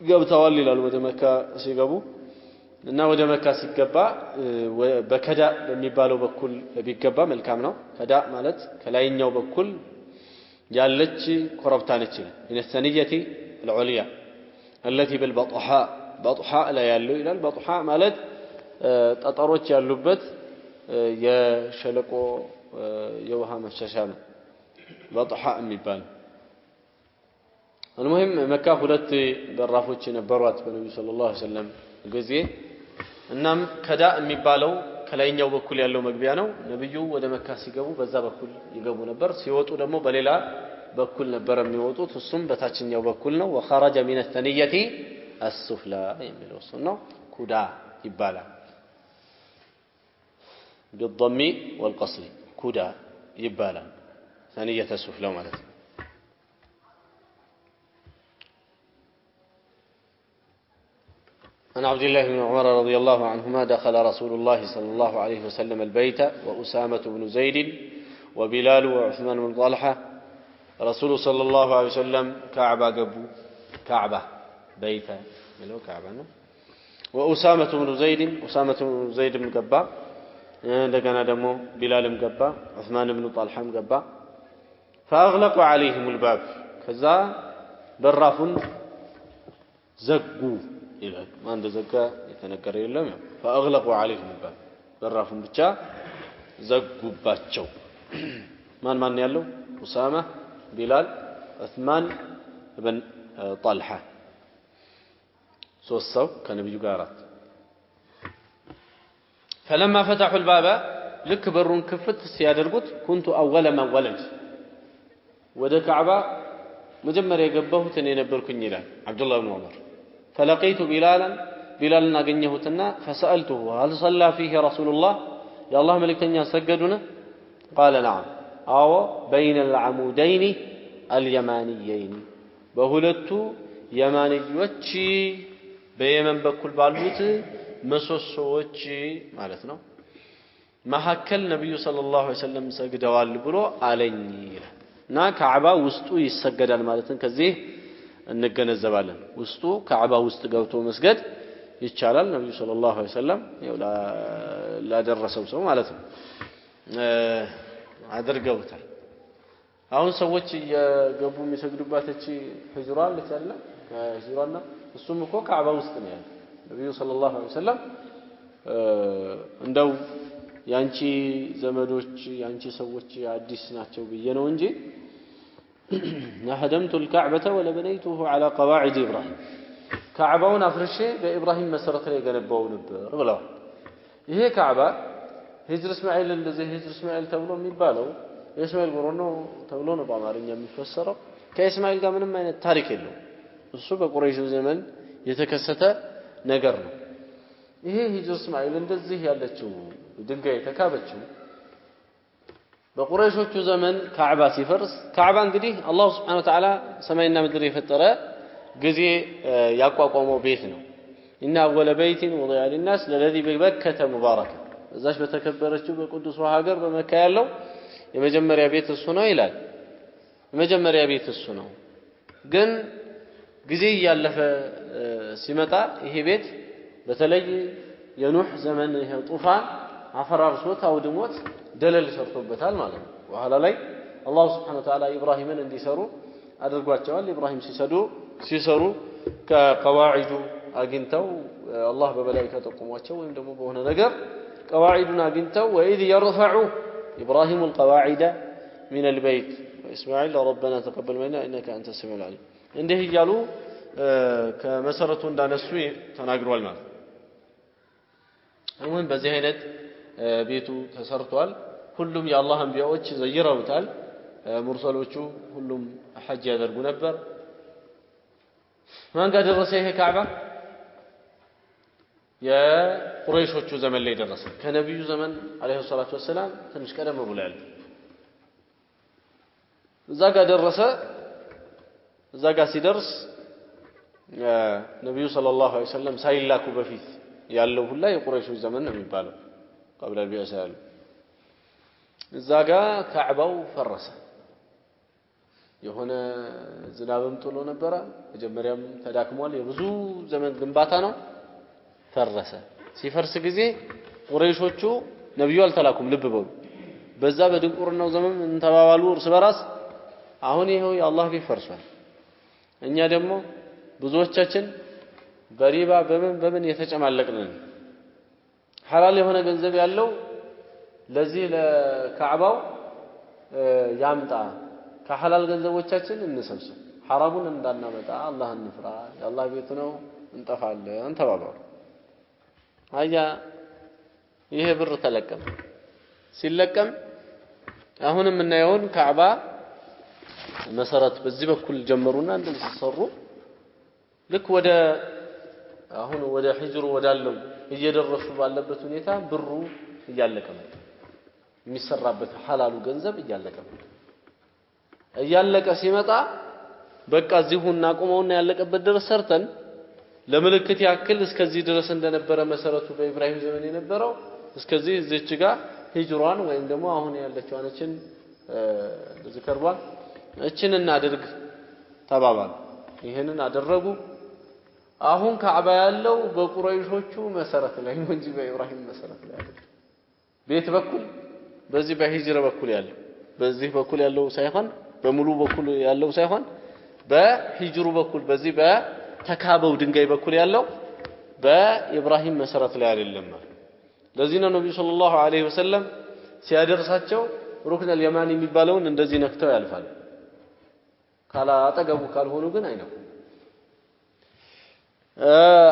قبتوال ይላል ወደ መካ ሲገቡ እና ወደ መካ ሲገባ በከዳ በሚባለው በኩል ቢገባ መልካም ነው ከዳ ማለት ከላይኛው በኩል ያለች ኮረብታ ነች من الثنية العليا التي بالبطحاء بطحاء لا يالو الى البطحاء ማለት ጠጠሮች ያሉበት የሸለቆ የውሃ መሸሻ ነው بطحاء የሚባል المهم መካ ሁለት በራፎች ነበሯት በነብዩ ሰለላሁ ዐለይሂ ወሰለም ጊዜ እናም ከዳ የሚባለው ከላይኛው በኩል ያለው መግቢያ ነው ነብዩ ወደ መካ ሲገቡ በዛ በኩል ይገቡ ነበር ሲወጡ ደግሞ በሌላ በኩል ነበር የሚወጡት እሱም በታችኛው በኩል ነው وخرج من الثنية السفلى የሚለው እሱ ነው ኩዳ ይባላል بالضم والقصر ኩዳ ይባላል ثنية السفلى ማለት ነው عن عبد الله بن عمر رضي الله عنهما دخل رسول الله صلى الله عليه وسلم البيت وأسامة بن زيد وبلال وعثمان بن طلحة رسول صلى الله عليه وسلم كعبة قبو كعبة بيت ملو كعبة وأسامة بن زيد بن قبا لقنا دمو بلال بن قبا عثمان بن طلحة بن قبا فأغلقوا عليهم الباب كذا براف زقوا إلى ما عند زكاة يتنكر يلهم فأغلقوا عليهم الباب براف بتشا زقوا باتشو من يالو أسامة بلال عثمان بن طلحة سوسو كان بيجارات فلما فتحوا الباب لك برون كفت سيادرقت كنت أول من ولد وده كعبة مجمر يقبه تنين بركن يلال عبد الله بن عمر فلقيت بلالا ناقنيهتنا فسألته هل صلى فيه رسول الله يا الله ملكتني سجدنا قال نعم أو بين العمودين اليمانيين بهلتو يمانيوچي بيمن بكل بالوت مسوسوچي معناتنا መሐከል ነብዩ ሰለላሁ ዐለይሂ ወሰለም ሰግደዋል ብሎ አለኝ እና ካዕባ ውስጡ ይሰገዳል ማለትን ከዚህ እንገነዘባለን ውስጡ ካዕባ ውስጥ ገብቶ መስገድ ይቻላል ነብዩ ሰለላሁ ዐለይሂ ወሰለም ላደረሰው ሰው ማለት ነው አድርገውታል አሁን ሰዎች የገቡ የሚሰግዱባት እቺ ህጅራ ለቻለ ህጅራና እሱም እኮ ካዕባ ውስጥ ነው ያለው ነብዩ ሰለላሁ ዐለይሂ ወሰለም እንደው ያንቺ ዘመዶች ያንቺ ሰዎች አዲስ ናቸው ብዬ ነው እንጂ نهدمت الكعبة ولا بنيته على قواعد إبراهيم كعبون أفرشه بإبراهيم مسرت لي جنبه ونبر بلا هي كعبة هجر إسماعيل الذي هجر إسماعيل تقولون ميبالو إسماعيل قرنوا تقولون بعمارين يوم يفسره كإسماعيل قام من التاريخ له الصبح قريش زمن يتكسته نجرنا هي هجر إسماعيل الذي هي اللي تشوف ድንጋይ ተካበችው በቁረይሾቹ ዘመን ካዕባ ሲፈርስ ካዕባ እንግዲህ አላህ Subhanahu Wa Ta'ala ሰማይና ምድር የፈጠረ ጊዜ ያቋቋመው ቤት ነው እና አወለ በይቲን ወዲያ ለናስ ለለዚ በመከተ ሙባረከ እዛች በተከበረችው በቅዱስ ሀገር በመካ ያለው የመጀመሪያ ቤት እሱ ነው ይላል የመጀመሪያ ቤት እሱ ነው ግን ጊዜ ያለፈ ሲመጣ ይሄ ቤት በተለይ የኑህ ዘመን ይሄ ጡፋን አፈራርሶት አውድሞት ደለል ሰርቶበታል ማለት ነው በኋላ ላይ አላህ Subhanahu Wa Ta'ala ኢብራሂምን እንዲሰሩ አድርጓቸዋል ኢብራሂም ሲሰሩ ከቀዋዒዱ አግኝተው አላህ በመላእክት ተጠቆሟቸው ወይም ደግሞ በሆነ ነገር ቀዋዒዱን አግኝተው وإذ يرفع إبراهيم القواعد من البيت وإسماعيل ربنا تقبل منا إنك أنت السميع العليم እንዲህ ይያሉ ከመሰረቱ እንዳነሱ ተናግሯል ማለት አሁን በዚህ አይነት ቤቱ ተሰርቷል ሁሉም የአላህ አንቢያዎች ዘይረውታል ሙርሰሎቹ ሁሉም ሐጅ ያደርጉ ነበር ማን ጋር ደረሰ ይሄ ካዕባ የቁረይሾቹ ዘመን ላይ ደረሰ ከነብዩ ዘመን አለይሂ ሰላቱ ወሰለም ትንሽ ቀደም ብሎ ያለ እዛ ጋር ደረሰ እዛ ጋር ሲደርስ ነብዩ ሰለላሁ ዐለይሂ ወሰለም ሳይላኩ በፊት ያለው ሁላ የቁረይሾች ዘመን ነው የሚባለው قبل البعثة እዛ ጋር ካዕባው ፈረሰ የሆነ ዝናብም ጥሎ ነበር መጀመሪያም ተዳክሟል የብዙ ዘመን ግንባታ ነው ፈረሰ ሲፈርስ ጊዜ ቁረይሾቹ ነብዩ አልተላኩም ልብ በሉ በዛ በድንቁርናው ዘመን እንተባባሉ እርስ በራስ አሁን ይሄው የአላህ ቤት ፈርሷል እኛ ደግሞ ብዙዎቻችን በሪባ በምን የተጨማለቅን ሐላል የሆነ ገንዘብ ያለው ለዚህ ለካዕባው ያምጣ ከሐላል ገንዘቦቻችን እንሰብስብ ሐራሙን እንዳናመጣ አላህን እንፍራ የአላህ ቤት ነው እንጠፋለን ተባባሉ አያ ይሄ ብር ተለቀም ሲለቀም አሁንም እናየውን ካዕባ መሰረት በዚህ በኩል ጀመሩና እንደዚህ ሰሩ ልክ ወደ አሁን ወደ ሂጅሩ ወዳለው እየደረሱ ባለበት ሁኔታ ብሩ እያለቀ ነው የሚሰራበት ሐላሉ ገንዘብ እያለቀ ሲመጣ በቃ እዚሁና ቆመውና ያለቀበት ድረስ ሰርተን ለምልክት ያክል እስከዚህ ድረስ እንደነበረ መሰረቱ በኢብራሂም ዘመን የነበረው እስከዚህ እዚች ጋር ሂጅሯን ወይም ደግሞ አሁን ያለችው አንችን ዝከርቧን እችን እናድርግ ተባባሉ ይሄንን አደረጉ አሁን ካዕባ ያለው በቁረይሾቹ መሰረት ላይ ነው እንጂ በኢብራሂም መሰረት ላይ አይደለም ቤት በኩል በዚህ በሂጅራ በኩል ያለው በዚህ በኩል ያለው ሳይሆን በሙሉ በኩል ያለው ሳይሆን በሂጅሩ በኩል በዚህ በተካበው ድንጋይ በኩል ያለው በኢብራሂም መሰረት ላይ አይደለም ለዚህ ነው ነብዩ ሰለላሁ ዐለይሂ ወሰለም ሲያደርሳቸው ሩክን አልየማኒ የሚባለውን እንደዚህ ነክተው ያልፋል ካላ አጠገቡ ካልሆኑ ግን አይነው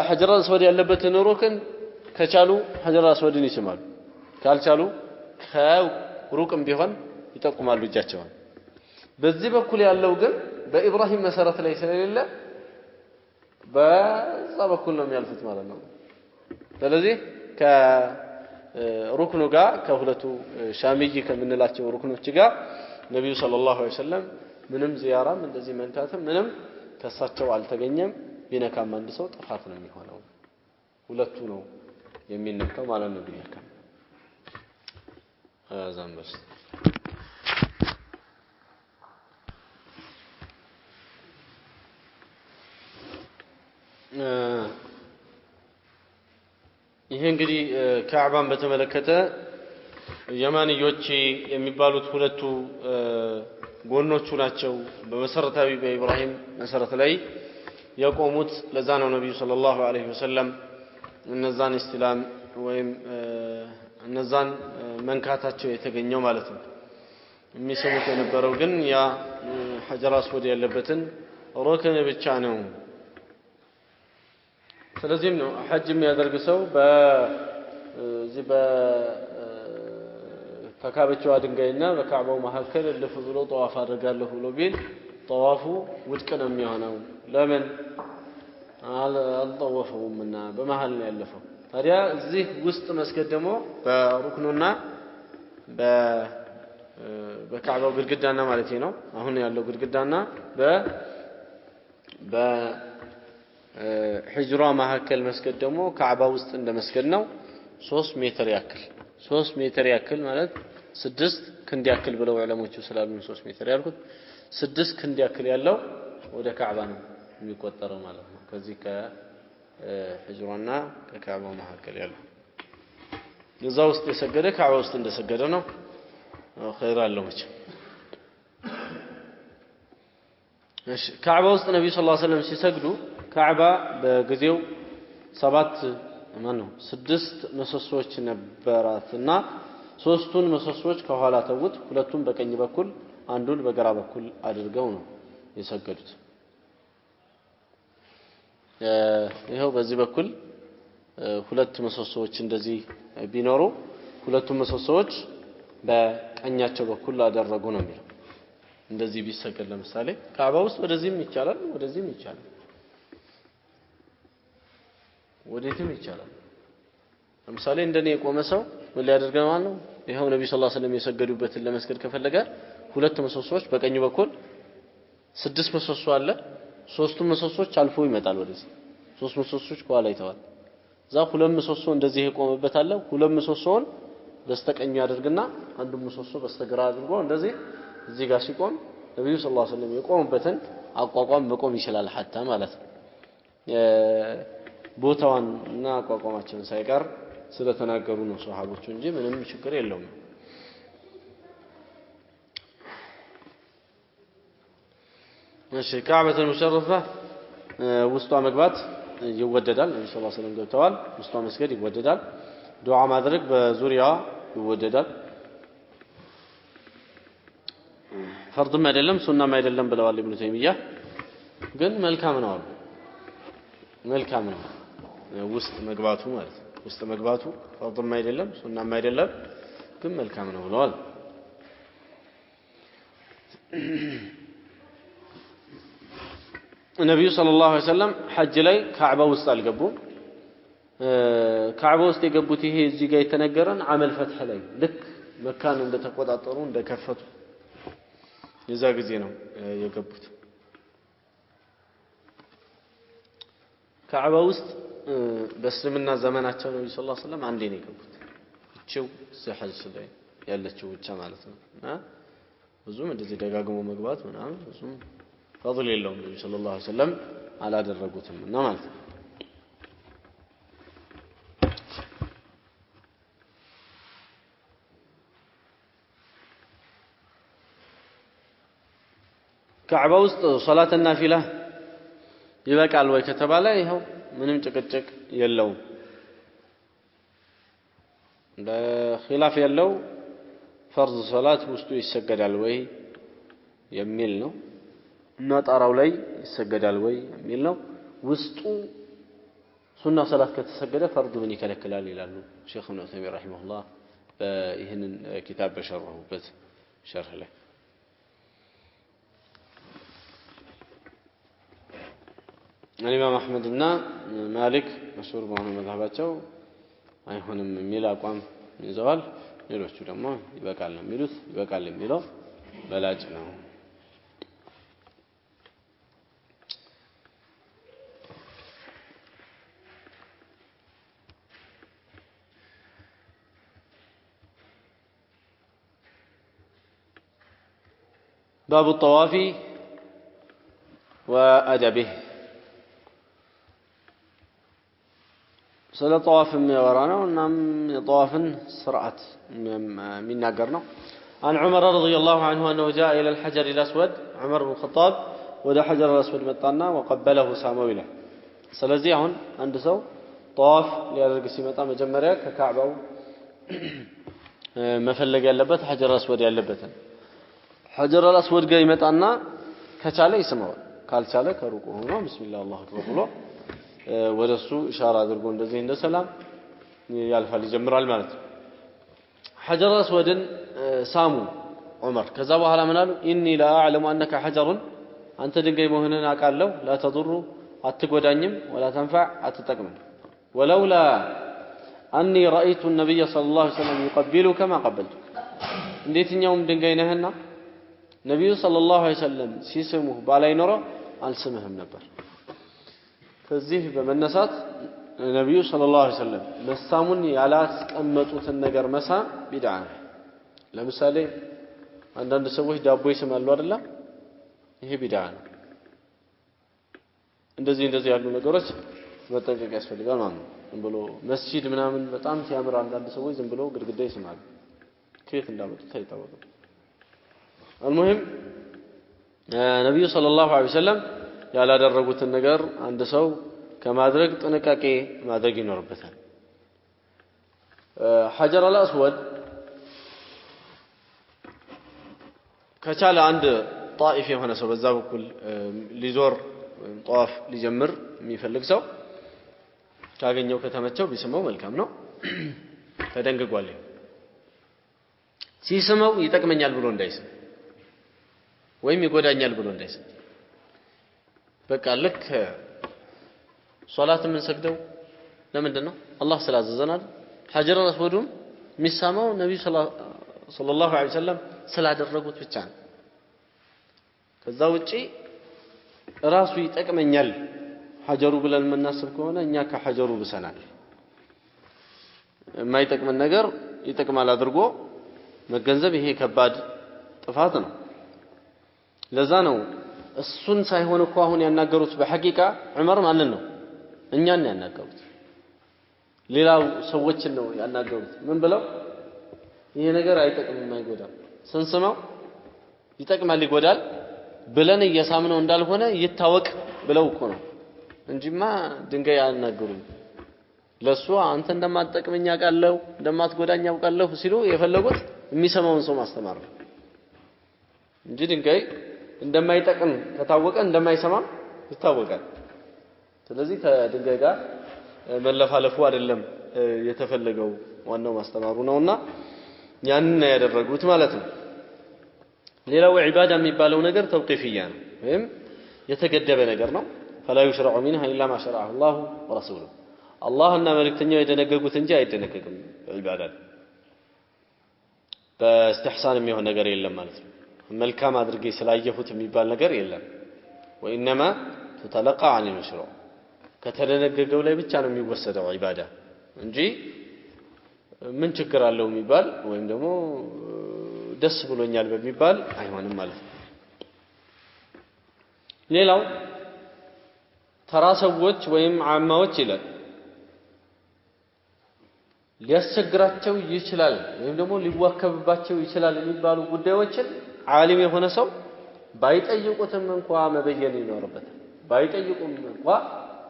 ሐጀር አስወድ ያለበትን ሩክን ከቻሉ ሐጀር አስወድን ይስማሉ ካልቻሉ ከሩቅም ቢሆን ይጠቁማሉ እጃቸውን በዚህ በኩል ያለው ግን በኢብራሂም መሰረት ላይ ስለሌለ በዛ በኩል ነው የሚያልፉት ማለት ነው ስለዚህ ከሩክኑ ጋር ከሁለቱ ሻሚጂ ከምንላቸው ሩክኖች ጋር ነብዩ ሰለላሁ ዐለይሂ ወሰለም ምንም ዚያራም እንደዚህ መንካትም ምንም ከሳቸው አልተገኘም ቢነካም አንድ ሰው ጥፋት ነው የሚሆነው ሁለቱ ነው የሚነካው ማለት ነው ቢነካ አዛምበስ ይሄ እንግዲህ ካዕባን በተመለከተ የማንዮች የሚባሉት ሁለቱ ጎኖቹ ናቸው በመሰረታዊ በኢብራሂም መሰረት ላይ የቆሙት ለዛ ነው ነብዩ ሰለላሁ ዐለይሂ ወሰለም እነዛን እስቲላም ወይም እነዛን መንካታቸው የተገኘው ማለት ነው የሚሰሙት የነበረው ግን ያ ሐጀር አስወድ ያለበትን ሩክን ብቻ ነው ስለዚህም ነው ሐጅ የሚያደርግ ሰው በዚህ በተካበችው ድንጋይና በካዕባው መካከል ልፍ ብሎ ጧፍ አድርጋለሁ ብሎ ቢል ጧፉ ውድቅ ነው የሚሆነው ለምን አልጠወፈውምና በመሃል ነው ያለፈው ታዲያ እዚህ ውስጥ መስገድ ደግሞ በሩክኑና በካዕባው ግድግዳና ማለት ነው አሁን ያለው ግድግዳና ሂጅራ መካከል መስገድ ደግሞ ካዕባ ውስጥ እንደ መስገድ ነው 3 ሜትር ያክል ማለት 6 ክንድ ያክል ብለው ዑለሞቹ ስላሉ 3 ሜትር ያልኩት 6 ክንድ ያክል ያለው ወደ ካዕባ ነው የሚቆጠረው ማለት ነው ከዚህ ከሂጅራና ከካዕባው መካከል ያለው እዛው ውስጥ የሰገደ ካዕባ ውስጥ እንደሰገደ ነው ኸይር አለው መቼ እሺ ካዕባ ውስጥ ነብዩ ሰለላሁ ዐለይሂ ወሰለም ሲሰግዱ ካዕባ በጊዜው 6 ምሰሶች ነበራትና ሶስቱን ምሰሶች ከኋላ ተውት ሁለቱን በቀኝ በኩል አንዱን በግራ በኩል አድርገው ነው የሰገዱት ይሄው በዚህ በኩል ሁለት ምሰሶች እንደዚህ ቢኖሩ ሁለቱም ምሰሶች በቀኛቸው በኩል አደረጉ ነው የሚለው እንደዚህ ቢሰገድ ለምሳሌ ካዕባ ውስጥ ወደዚህም ይቻላል ወደዚህም ይቻላል ወዴትም ይቻላል ለምሳሌ እንደኔ የቆመ ሰው ምን ሊያደርግ ነው ማለት ነው ይሄው ነብዩ ሰለላሁ ዐለይሂ ወሰለም የሰገዱበትን ለመስገድ ከፈለገ ሁለት ምሰሶች በቀኝ በኩል 6 ምሰሶ አለ ሶስቱ ምሰሶች አልፎ ይመጣል ወደዚህ ሶስት ምሰሶች ከኋላ ይተዋል እዛ ሁለት ምሰሶ እንደዚህ የቆመበት አለ ሁለት ምሰሶውን በስተቀኝ ያደርግና አንዱ ምሰሶ በስተግራ አድርጎ እንደዚህ እዚህ ጋር ሲቆም ነብዩ ሰለላሁ ዐለይሂ ወሰለም የቆሙበትን አቋቋም መቆም ይችላል ሐታ ማለት ነው ቦታውንና አቋቋማቸውን ሳይቀር ስለተናገሩ ነው ሱሐቦቹ እንጂ ምንም ችግር የለውም እሺ ካዕበቱል ሙሸረፋ ውስጧ መግባት ይወደዳል ነብዩ ሰለላሁ ዐለይሂ ወሰለም ገብተዋል ውስጧ መስገድ ይወደዳል ዱዓ ማድረግ በዙሪያዋ ይወደዳል ፈርድም አይደለም ሱናም አይደለም ብለዋል ኢብኑ ተይሚያ ግን መልካም ነው መልካም ነው ውስጥ መግባቱ ማለት ውስጥ መግባቱ ፈርድም አይደለም ሱናም አይደለም ግን መልካም ነው ብለዋል ነብዩ ሰለላሁ ዐለይሂ ወሰለም ሐጅ ላይ ካዕባ ውስጥ አልገቡም ካዕባ ውስጥ የገቡት ይሄ እዚህ ጋር የተነገረን አመል ፈትህ ላይ ልክ መካን እንደተቆጣጠሩ እንደከፈቱ የዛ ጊዜ ነው የገቡት ካዕባ ውስጥ በእስልምና ዘመናቸው ነብዩ ሰለላሁ ዐለይሂ ወሰለም አንዴ ነው የገቡት እቺው ሐጅ ላይ ያለችው ብቻ ማለት ነው ብዙም እንደዚህ ደጋግሞ መግባት ምናምን ብዙም ፈضل የለውም ነብዩ ሰለላሁ ዐለይሂ ወሰለም አላደረጉትም እና ማለት ነው ካዕባ ውስጥ ሶላት ናፊላ ይበቃል ወይ ከተባለ ይሄው ምንም ጭቅጭቅ የለውም በኺላፍ ያለው ፈርድ ሶላት ውስጡ ይሰገዳል ወይ የሚል ነው እና ጣራው ላይ ይሰገዳል ወይ የሚል ነው ውስጡ ሱና ሶላት ከተሰገደ ፈርድ ምን ይከለክላል ይላሉ ሼኽ ኢብኑ ተይሚያ ረሂመሁላህ በይህንን ኪታብ በሸረሁበት ሸርህ ላይ ኢማም አህመድና ማሊክ መሽሁር በሆነ መዝሐባቸው አይሆንም የሚል አቋም ይዘዋል ሌሎቹ ደግሞ ይበቃል ነው የሚሉት ይበቃል የሚለው በላጭ ነው باب الطواف وأدبه سلا طواف يورانا ونام طواف سرعة من ناقرنا عن عمر رضي الله عنه أنه جاء إلى الحجر الأسود عمر بن الخطاب ودا حجر الأسود مطانا وقبله سامويله سلازيهن عند سو طواف ليرق سيمطا مجمريا ككعبه مفلق ያለበት حجر الأسود ያለበትን حجر الأسود ጋር ይመጣና ከቻለ ይስመዋል ካልቻለ ከሩቁ ሆኖ ቢስሚላህ አላሁ አክበር ብሎ ወደሱ ኢሻራ አድርጎ እንደዚህ እንደ ሰላም ያልፋል ይጀምራል ማለት ነው حجر الأسود ሳሙ ዑመር ከዛ በኋላ ምን አሉ ኢኒ ላ አዕለሙ አንከ ሐጀሩን አንተ ድንጋይ መሆንህን አውቃለሁ ላ ተضሩ አትጎዳኝም ወላ ተንፈዕ አትጠቅምም ወለውላ أني رأيت النبي صلى الله عليه وسلم يقبلك ما قبلتك እንዴትኛውም ድንጋይ ነህና ነብዩ ሰለላሁ ዐለይሂ ወሰለም ሲስሙህ ባላይ ኖሮ አልስምህም ነበር ከዚህ በመነሳት ነብዩ ሰለላሁ ዐለይሂ ወሰለም መሳሙን ያላስቀመጡትን ነገር መሳም ቢድዓ ነው ለምሳሌ አንዳንድ ሰዎች ዳቦ ይስማሉ አይደል ይሄ ቢድዓ ነው እንደዚህ ያሉ ነገሮች መጠንቀቅ ያስፈልጋል ማለት ነው ዝም ብሎ መስጂድ ምናምን በጣም ሲያምር አንዳንድ ሰዎች ዝም ብሎ ግድግዳ ይስማሉ ከየት እንዳመጡት አይታወቅም المهم ነብዩ ሰለላሁ ዐለይሂ ወሰለም ያላደረጉትን ነገር አንድ ሰው ከማድረግ ጥንቃቄ ማድረግ ይኖርበታል ሐጀር አልአስወድ ከቻለ አንድ ጣኢፍ የሆነ ሰው በዛ በኩል ሊዞር ጧፍ ሊጀምር የሚፈልግ ሰው ካገኘው ከተመቸው ቢስመው መልካም ነው ተደንግጓል ሲስመው ይጠቅመኛል ብሎ እንዳይስም ወይም ይጎዳኛል ብሎ እንዳይስም በቃ ልክ ሶላት ምን ሰግደው ለምንድነው አላህ ስላዘዘናል ሐጀር አልአስወዱም ሚሳማው ነብዩ ሰለላሁ ዐለይሂ ወሰለም ስላደረጉት ብቻ ነው ከዛ ውጪ ራሱ ይጠቅመኛል ሐጀሩ ብለን የምናስብ ከሆነ እኛ ከሐጀሩ ብሰናል የማይጠቅመን ነገር ይጠቅማል አድርጎ መገንዘብ ይሄ ከባድ ጥፋት ነው ለዛ ነው እሱን ሳይሆን እኮ አሁን ያናገሩት በሐቂቃ ዑመር ማንን ነው እኛን ያናገሩት ሌላው ሰዎችን ነው ያናገሩት ምን ብለው ይሄ ነገር አይጠቅምም አይጎዳም ስንስማው ይጠቅማል ይጎዳል ብለን እየሳምነው እንዳልሆነ ይታወቅ ብለው እኮ ነው እንጂማ ድንጋይ ያናገሩኝ ለሱ አንተ እንደማትጠቅመኛ ቃለው እንደማትጎዳኛ አውቃለሁ ሲሉ የፈለጉት የሚሰማውን ሰው ማስተማር ነው እንጂ ድንጋይ እንደማይጠቅም ከታወቀ እንደማይሰማ ይታወቃል ስለዚህ ከድንጋይ ጋር መለፋለፉ አይደለም የተፈለገው ዋናው ማስተማሩ ነውና ያንን ያደረጉት ማለት ነው ሌላው ዒባዳ የሚባለው ነገር ተውቂፍያ ነው ወይም የተገደበ ነገር ነው فلا يشرع منها الا ما شرعه الله ورسوله الله እና መልእክተኛው የደነገጉት እንጂ አይደነገግም ዒባዳ በእስትሕሳን የሚሆን ነገር የለም ማለት ነው መልካም አድርጌ ስላየሁት የሚባል ነገር የለም وانما تتلقى عن المشروع ከተደነገገው ላይ ብቻ ነው የሚወሰደው ዒባዳ እንጂ ምን ችግር አለው የሚባል ወይም ደግሞ ደስ ብሎኛል በሚባል አይሆንም ማለት ነው ሌላው ተራሰዎች ወይም ዓማዎች ይላል ሊያስቸግራቸው ይችላል ወይም ደግሞ ሊዋከብባቸው ይችላል የሚባሉ ጉዳዮችን ዓሊም የሆነ ሰው ባይጠይቁትም እንኳን መበየን ይኖርበታል ባይጠይቁም እንኳን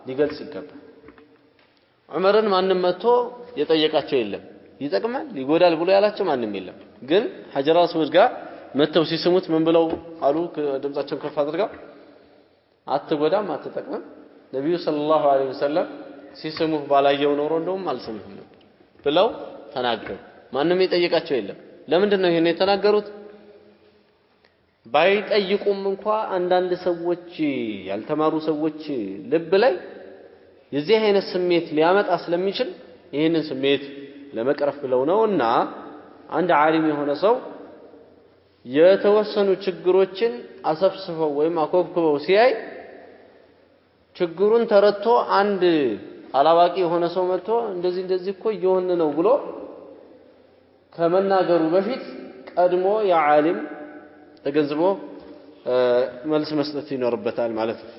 ሊገልጽ ይገባል ዑመርን ማንም መጥቶ የጠየቃቸው የለም ይጠቅማል ይጎዳል ብሎ ያላቸው ማንም የለም ግን ሐጀር አልአስወድ ጋር መተው ሲስሙት ምን ብለው አሉ ድምጻቸውን ከፍ አድርገው አትጎዳም አትጠቅምም ነብዩ ሰለላሁ ዐለይሂ ወሰለም ሲስሙህ ባላየው ኖሮ እንደውም አልሰሙህም ብለው ተናገሩ ማንም የጠየቃቸው የለም ለምንድን ነው ይሄን የተናገሩት ባይጠይቁም እንኳን አንዳንድ ሰዎች ያልተማሩ ሰዎች ልብ ላይ የዚህ አይነት ስሜት ሊያመጣ ስለሚችል ይሄንን ስሜት ለመቅረፍ ብለው ነውና አንድ ዓሊም የሆነ ሰው የተወሰኑ ችግሮችን አሰብስበው ወይም አኮብኩበው ሲያይ ችግሩን ተረድቶ አንድ አላዋቂ የሆነ ሰው መጥቶ እንደዚህ እኮ እየሆነ ነው ብሎ ከመናገሩ በፊት ቀድሞ ያ ዓሊም ተገንዝቦ መልስ መስጠት ይኖርበታል ማለት ነው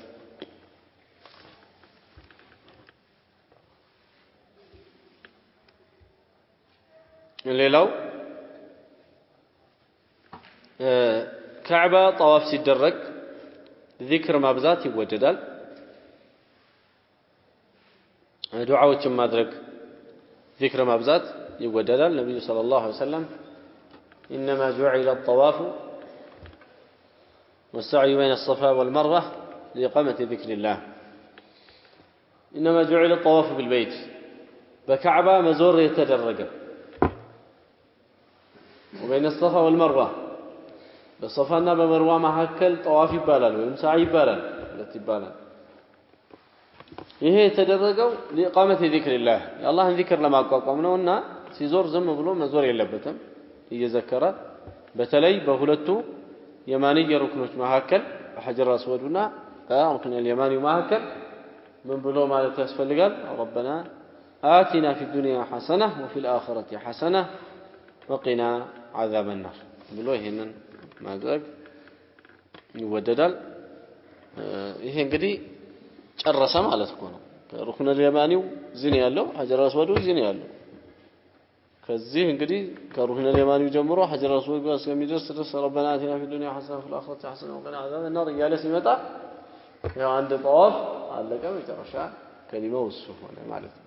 ሌላው ካዕባ ጠዋፍ ሲደረግ ዚክር ማብዛት ይወደዳል ዱዓዎችን ማድረግ ዚክር ማብዛት ይወደዳል ነብዩ ሰለላሁ ዐለይሂ ወሰለም انما جعل الطواف والسعي بين الصفا والمروه لإقامة ذكر الله انما جعل الطواف بالبيت بكعبة مزور يتدرج وبين الصفا والمروه በሶፋና በመርዋ መካከል ጠዋፍ ይባላል ወይም ሰዓይ ይባላል ሁለት ይባላል ይሄ የተደረገው ለኢቃመት ዚክርላህ የአላህን ዚክር ለማቋቋም ነውና ሲዞር ዝም ብሎ መዞር የለበትም እየዘከረ በተለይ በሁለቱ የማንየ ሩክኖች መካከል በሐጀር አስወዱና በሩክን اليماني መካከል ምን ብሎ ማለት ያስፈልጋል ربنا آتنا في الدنيا حسنة وفي الآخرة حسنة وقنا عذاب النار ብሎ ይሄንን ማድረግ ይወደዳል ይሄ እንግዲህ ጨረሰ ማለት ነው ሩክነ اليمانيው እዚህ ነው ያለው ሐጀር አስወዱ እዚህ ነው ያለው ከዚህ እንግዲህ ከሩክነ اليمانيው ጀምሮ ሐጀር አስወዱ ጋር እስከሚደርስ ድረስ ربنا آتنا في الدنيا حسنة وفي الآخرة حسنة وقنا عذاب النار እያለ ሲመጣ ያው አንድ ጧፍ አለቀ መጨረሻ ከሊማው እሱ ሆነ ማለት ነው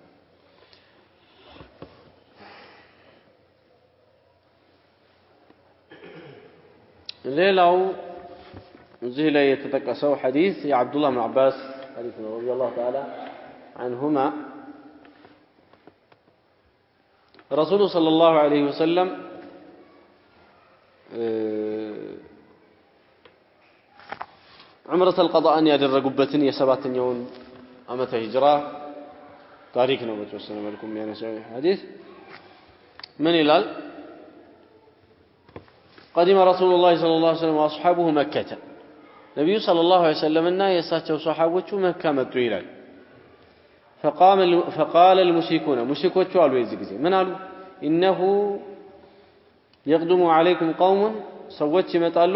ሌላው እዚህ ላይ የተጠቀሰው ሐዲስ የአብዱ ላህ ብን አባስ ሐዲስ ነው ረዲየላሁ ተዓላ عنهما رسول صلى الله عليه وسلم عمرة القضاء ያደረጉበትን የሰባተኛውን ዓመተ ሂጅራ ታሪክ ነው በተወሰነ መልኩ የሚያነሳው ሐዲስ ምን ይላል قدم رسول الله صلى الله عليه وسلم واصحابه مكة نبي صلى الله عليه وسلم እና የሳቸው ሷሐቦቹ መካ መጡ ይላል فقال المشركون مشركوቹ አሉ የዚህ ጊዜ ምን አሉ انه يقدم عليكم قوم ሰዎች ይመጣሉ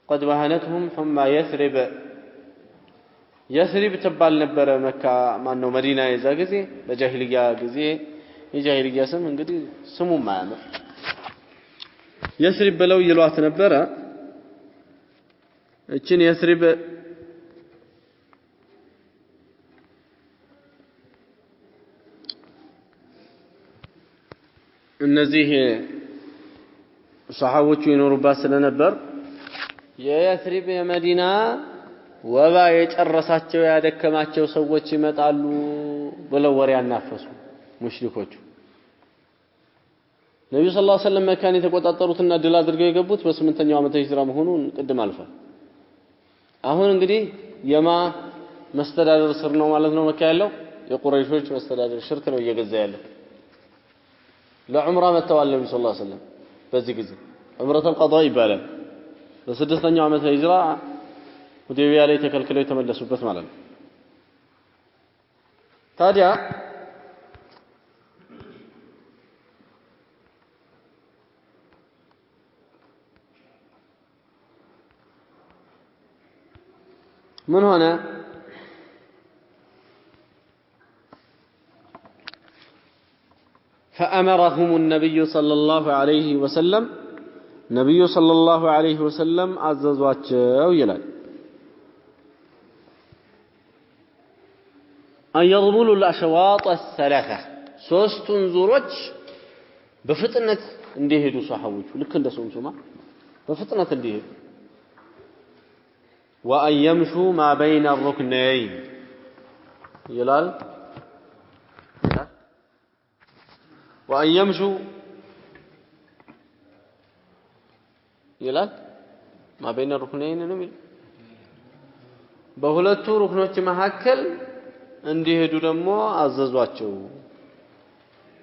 قد وهنتهم حمى يثرب تبال ነበር መካ ማን ነው መዲና የዛ ጊዜ በጃሂልያ ጊዜ የጃሂልያ ስም እንግዲህ ስሙ ማያምር يثرب ብለው ይሏት ነበር እቺን يثرب እነዚህ ሷሐቦቹ ይኖሩባት ስለነበር የያስሪብ የመዲና ወባ የጨረሳቸው ያደከማቸው ሰዎች ይመጣሉ ብለው ወሬ ያናፈሱ ሙሽሪኮቹ ነብዩ ሰለላሁ ዐለይሂ ወሰለም መካን የተቆጣጠሩትና ድል አድርገው የገቡት በ8ኛው ዓመተ ሂጅራ መሆኑን ቅድም አልፏል አሁን እንግዲህ የማ መስተዳደር ስር ነው ማለት ነው መካ ያለው የቁረይሾች መስተዳደር ሽርክ ነው እየገዛ ያለው ለዑምራ መተዋል ነብዩ ሰለላሁ ዐለይሂ ወሰለም በዚህ ጊዜ ዑምረቱል ቀዷ ይባላል በ6ኛው ዓመተ ሂጅራ ሁዴቢያ ላይ ተከልክለው የተመለሱበት ማለት ነው ታዲያ ምን ሆነ فأمرهم النبي صلى الله عليه وسلم نبي صلى الله عليه وسلم عززواቸው ይላል أن يضمنوا الأشواط الثلاثة ሶስቱን ዙሮች በፍጥነት እንዲሄዱ ሷሐቦቹ ልክ እንደሰውም ሱማ በፍጥነት እንዲሄዱ وأن يمشوا ما بين الركنين يلال وأن يمشوا يلال ما بين الركنين نميل በሁለቱ ሩክኖች መካከል እንዲሄዱ ደግሞ አዘዟቸው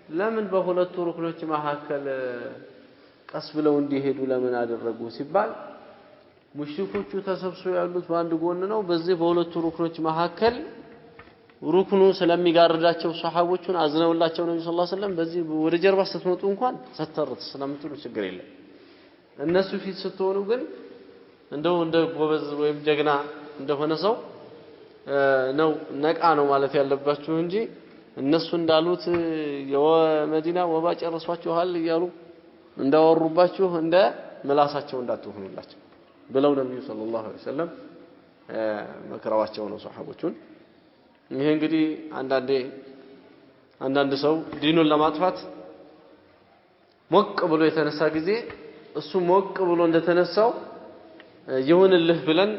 ለምን በሁለቱ ሩክኖች መካከል ቀስ ብለው እንዲሄዱ ለምን አደረጉ ሲባል ሙሽሪኮቹ ተሰብስበው ያሉት በአንድ ጎን ነው በዚህ በሁለቱ ሩክኖች መካከል ሩክኑ ስለሚጋርዳቸው ሷሐቦቹን አዝነውላቸው ነብዩ ሰለላሁ ዐለይሂ ወሰለም በዚህ ወደ ጀርባ ስትመጡ እንኳን ሰተርት ስለምትሉ ችግር የለም እነሱ ፊት ስትሆኑ ግን እንደው እንደ ጎበዝ ወይም ጀግና እንደሆነ ሰው ነው ነቃ ነው ማለት ያለባችሁ እንጂ እነሱ እንዳሉት የመዲና ወባ ጨርሷችኋል ይያሉ እንዳወሩባችሁ እንደ መላሳቸው እንዳትሆኑላችሁ ብለው ነብዩ ሰለላሁ ዐለይሂ ወሰለም መከራዋቸው ነው ሷሐቦቹን ይሄ እንግዲህ አንዳንድ ሰው ዲኑን ለማጥፋት ሞቅ ብሎ የተነሳ ጊዜ እሱ ሞቅ ብሎ እንደተነሳው ይሁንልህ ብለን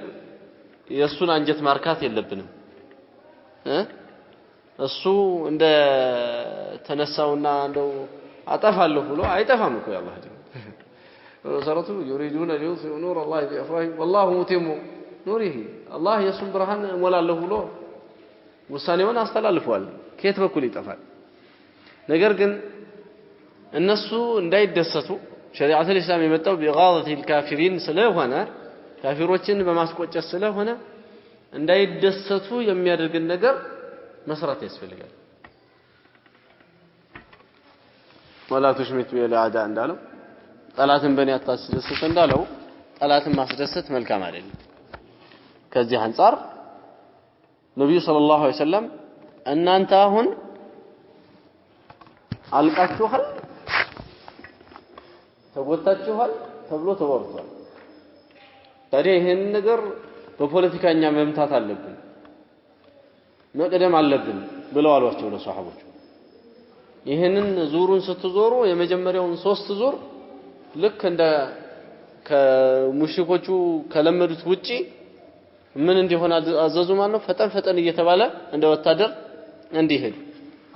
የሱን አንጀት ማርካት የለብንም እሱ እንደ ተነሳውና እንደው አጠፋለሁ ብሎ አይጠፋም እኮ ያላህ ዲን ወሰረቱ يريدون ليطفئوا نور الله بأفواههم والله متم نوره الله የሱን ብርሃን ሞላለሁ ብሎ ውሳኔውን አስተላልፏል ከየት በኩል ይጠፋል ነገር ግን እነሱ እንዳይደሰቱ ሸሪዓት الاسلام የመጣው بغاضة الكافرين ስለሆነ ካፊሮችን በማስቆጨት ስለሆነ እንዳይደሰቱ የሚያደርግ ነገር መስራት ያስፈልጋል ولا تشمتوا الى اعداء እንዳለው ጠላትን በእኔ አታስደስት እንዳለው ጠላትን ማስደሰት መልካም አይደለም ከዚህ አንፃር ነብዩ ሰለላሁ ዐለይሂ ወሰለም እናንተ አሁን አልቃችኋል ተጎታችኋል ተብሎ ተወርቷል ታዲያ ይሄን ነገር በፖለቲካኛ መምታት አለብን መቅደም አለብን ብለው አሏቸው ለሷሐቦቹ ይሄንን ዙሩን ስትዞሩ የመጀመሪያውን 3 ዙር ልክ እንደ ከሙሽሪኮቹ ከለመዱት ውጪ ምን እንዲሆን አዘዙ ማለት ነው ፈጠን ፈጠን እየተባለ እንደ ወታደር እንዲሄድ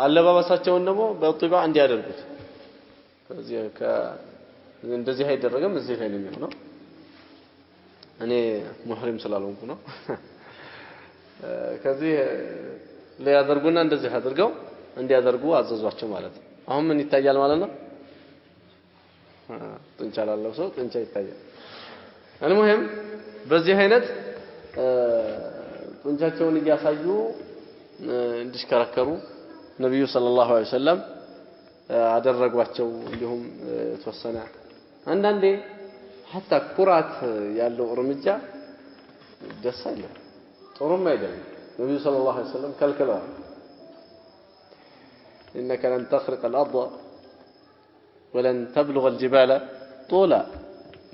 አለባበሳቸውን ደግሞ በጥባ እንዲያደርጉት ከዚህ እንደዚህ አይደረግም እዚህ ላይ ነው የሚሆነው እኔ ሙህሪም ስላልሆንኩ ነው ከዚህ ለያደርጉና እንደዚህ አድርገው እንዲያደርጉ አዘዟቸው ማለት ነው አሁን ምን ይታያል ማለት ነው ጥንቻ ላለው ሰው ጥንቻ ይታያል المهم በዚህ አይነት ጥንቻቸውን እያሳዩ እንዲሽከረከሩ ነብዩ ሰለላሁ ዐለይሂ ወሰለም አደረጓቸው እንዲሁም ተወሰነ አንዳንዴ حتى ኩራት ያለው እርምጃ ደስ አይልም ጥሩም አይደለም ነብዩ ሰለላሁ ዐለይሂ ወሰለም ከልክለዋል انك لن تخرق الارض ولن تبلغ الجبال طولا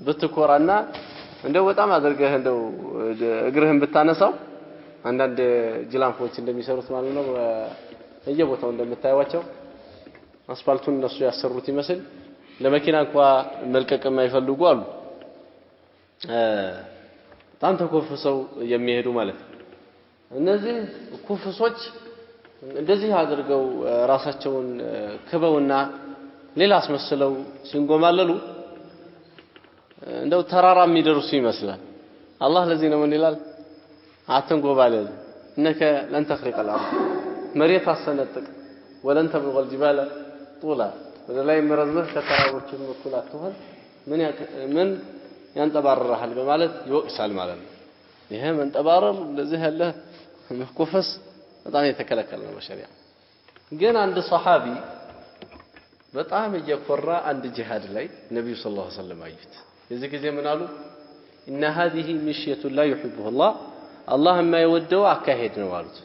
ብትኮራና እንደው በጣም አድርገህ እንደው እግርህን ብታነሳው አንዳንድ ጅላንፎች እንደሚሰሩት ማለት ነው በየቦታው እንደምታዩዋቸው አስፋልቱን እነሱ ያሰሩት ይመስል ለመኪና እንኳን መልቀቅ የማይፈልጉ አሉ በጣም ተኮፍሰው የሚሄዱ ማለት ነው እነዚህ ኩፍሶች እንደዚህ አድርገው ራሳቸውን ክበውና ሌላ አስመስለው ሲንጎማለሉ እንደው ተራራ የሚደርሱ ይመስላል አላህ ለዚህ ነው ምን ይላል አትንጎባለል انك لن تخرق الارض መሬት አሰነጥቅ ولن تبلغ الجبال طولا ወደላይ መረዝመህ ከተራሮችን እኩል አትሆን ምን ያንጠባረራል በማለት ይወቅሳል ማለት ነው ይሄ መንጠባረር እንደዚህ ያለ መኮፈስ በጣም የተከለከለ ነው በሸሪዓ ግን አንድ ሱሐቢ በጣም እየኮራ አንድ ጂሃድ ላይ ነብዩ ሰለላሁ ዐለይሂ ወሰለም አዩት የዚህ ጊዜ ምን አሉ ان هذه مشيه لا يحبها الله الله ما يودው አካሄድ ነው አሉት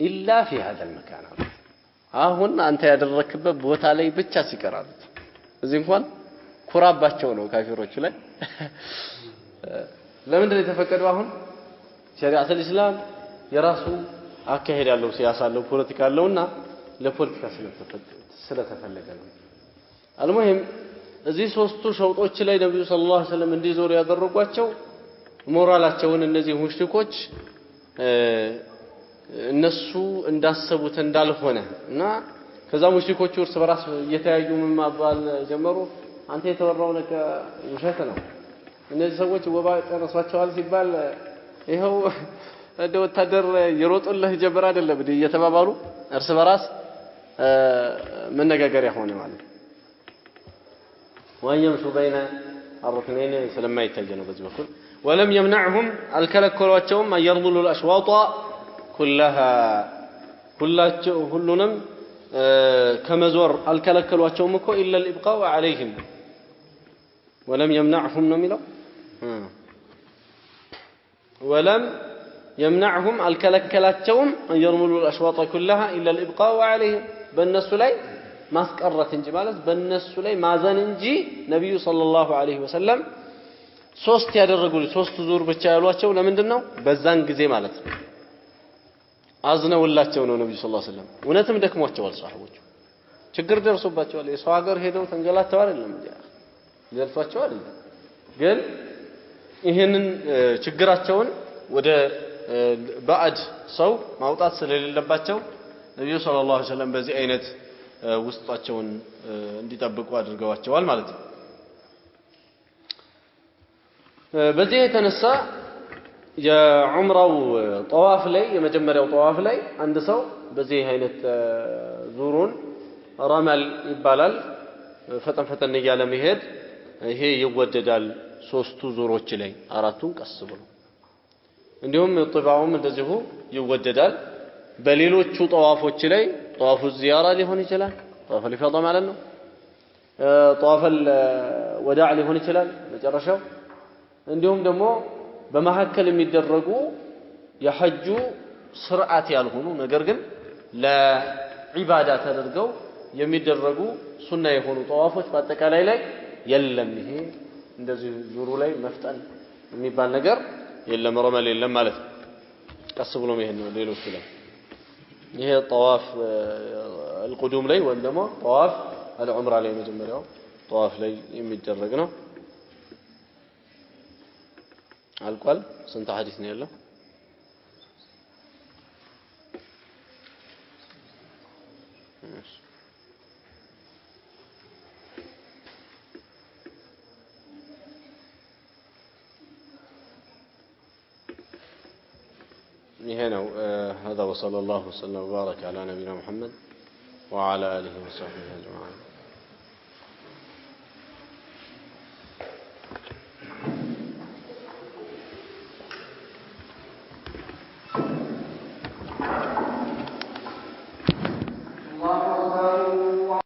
ኢላ في هذا المكان አሁን አንተ ያደረክበት ቦታ ላይ ብቻ ሲቀራሉት እዚህ እንኳን ኩራባቸው ነው ካፊሮቹ ላይ ለምን እንደዚህ ተፈቀደው አሁን ሸሪዓት الاسلام የራሱ አካሄድ ያለው ሲያሳለው ፖለቲካ አለውና ለፖለቲካ ስለተፈለገ ነው المهم እዚህ 3ቱ ሸውጦች ላይ ነብዩ ሰለላሁ ዐለይሂ ወሰለም እንዲዞር ያደረጓቸው ሞራላቸውን እነዚህ ሙሽሪኮች እነሱ እንዳሰቡት እንዳልሆነ እና ከዛ ሙሽሪኮቹ እርስ በራስ እየተያዩ ማባል ጀመሩ አንተ የተወራው ነገር ውሸት ነው እነዚህ ሰዎች ወባ ጨረሷቸዋል ሲባል ይሄው እንደ ወታደር ይሮጡልህ ጀብር አይደለም እየተባባሉ እርስ በራስ መነጋገሪያ ሆነ ማለት ويمشوا بين الركنين سلما يتجنوا بذي بكل ولم يمنعهم الكلكلواتهم أن يرضلوا الأشواط كلها كلهم كما زور الكلكلواتهم إلا الإبقاء عليهم ولم يمنعهم نملوا ولم يمنعهم الكلكلاتهم أن يرملوا الأشواط كلها إلا الإبقاء عليهم بالنسبة لي ማስቀረት እንጂ ማለት በእነሱ ላይ ማዘን እንጂ ነብዩ ሰለላሁ ዐለይሂ ወሰለም 3 ያደረጉልኝ 3 ዙር ብቻ ያሏቸው ለምንድነው በዛን ጊዜ ማለት ነው አዝነውላቸው ነው ነብዩ ሰለላሁ ዐለይሂ ወሰለም እውነትም ደክሟቸዋል ሷሐቦቹ ችግር ደርሶባቸዋል የሰው ሀገር ሄደው ተንገላተው አይደለም እንዴ ይልፋቸው አይደለም ግን ይሄንን ችግራቸውን ወደ ባዕድ ሰው ማውጣት ስለሌለባቸው ነብዩ ሰለላሁ ዐለይሂ ወሰለም በዚህ አይነት ውስጣቸውን እንዲጠብቁ አድርገዋቸዋል ማለት ነው በዚህ የተነሳ የዑምራው ጧዋፍ ላይ የመጀመሪያው ጧዋፍ ላይ አንድ ሰው በዚህ አይነት ዙሩን ረመል ይባላል ፈጠን ፈጠን እያለ መሄድ ይሄ ይወደዳል 3ቱ ዙሮች ላይ አራቱን ቀስ ብሎ እንዲሁም ጥባውም እንደዚሁ ይወደዳል በሌሎቹ ጧዋፎች ላይ ጧዋፉ ዚያራ ሊሆን ይችላል ጧዋፍ الفضا ማለት ነው ጧዋፍ الوداع ሊሆን ይችላል መጨረሻው እንዲሁም ደግሞ በመሐከል የሚደረጉ የሐጁ ስርዓት ያልሆኑ ነገር ግን ለዒባዳ ተደርገው የሚደረጉ ሱና የሆኑ ጠዋፎች በአጠቃላይ ላይ የለም። ይሄ እንደዚህ ዙሩ ላይ መፍጠን የሚባል ነገር የለም፣ ረመል የለም ማለት ነው። ቀስ ብሎ መሄድ ነው ሌሎች ላይ። ይሄ ጠዋፍ القدوم ላይ ወይም ደግሞ ጠዋፍ አልዑምራ ላይ መጀመሪያው ጠዋፍ ላይ የሚደረግ ነው። አልቋል። ስንት ሐዲስ ነው ያለው? هنا هذا وصلى الله وسلم وبارك على نبينا محمد وعلى آله وصحبه أجمعين.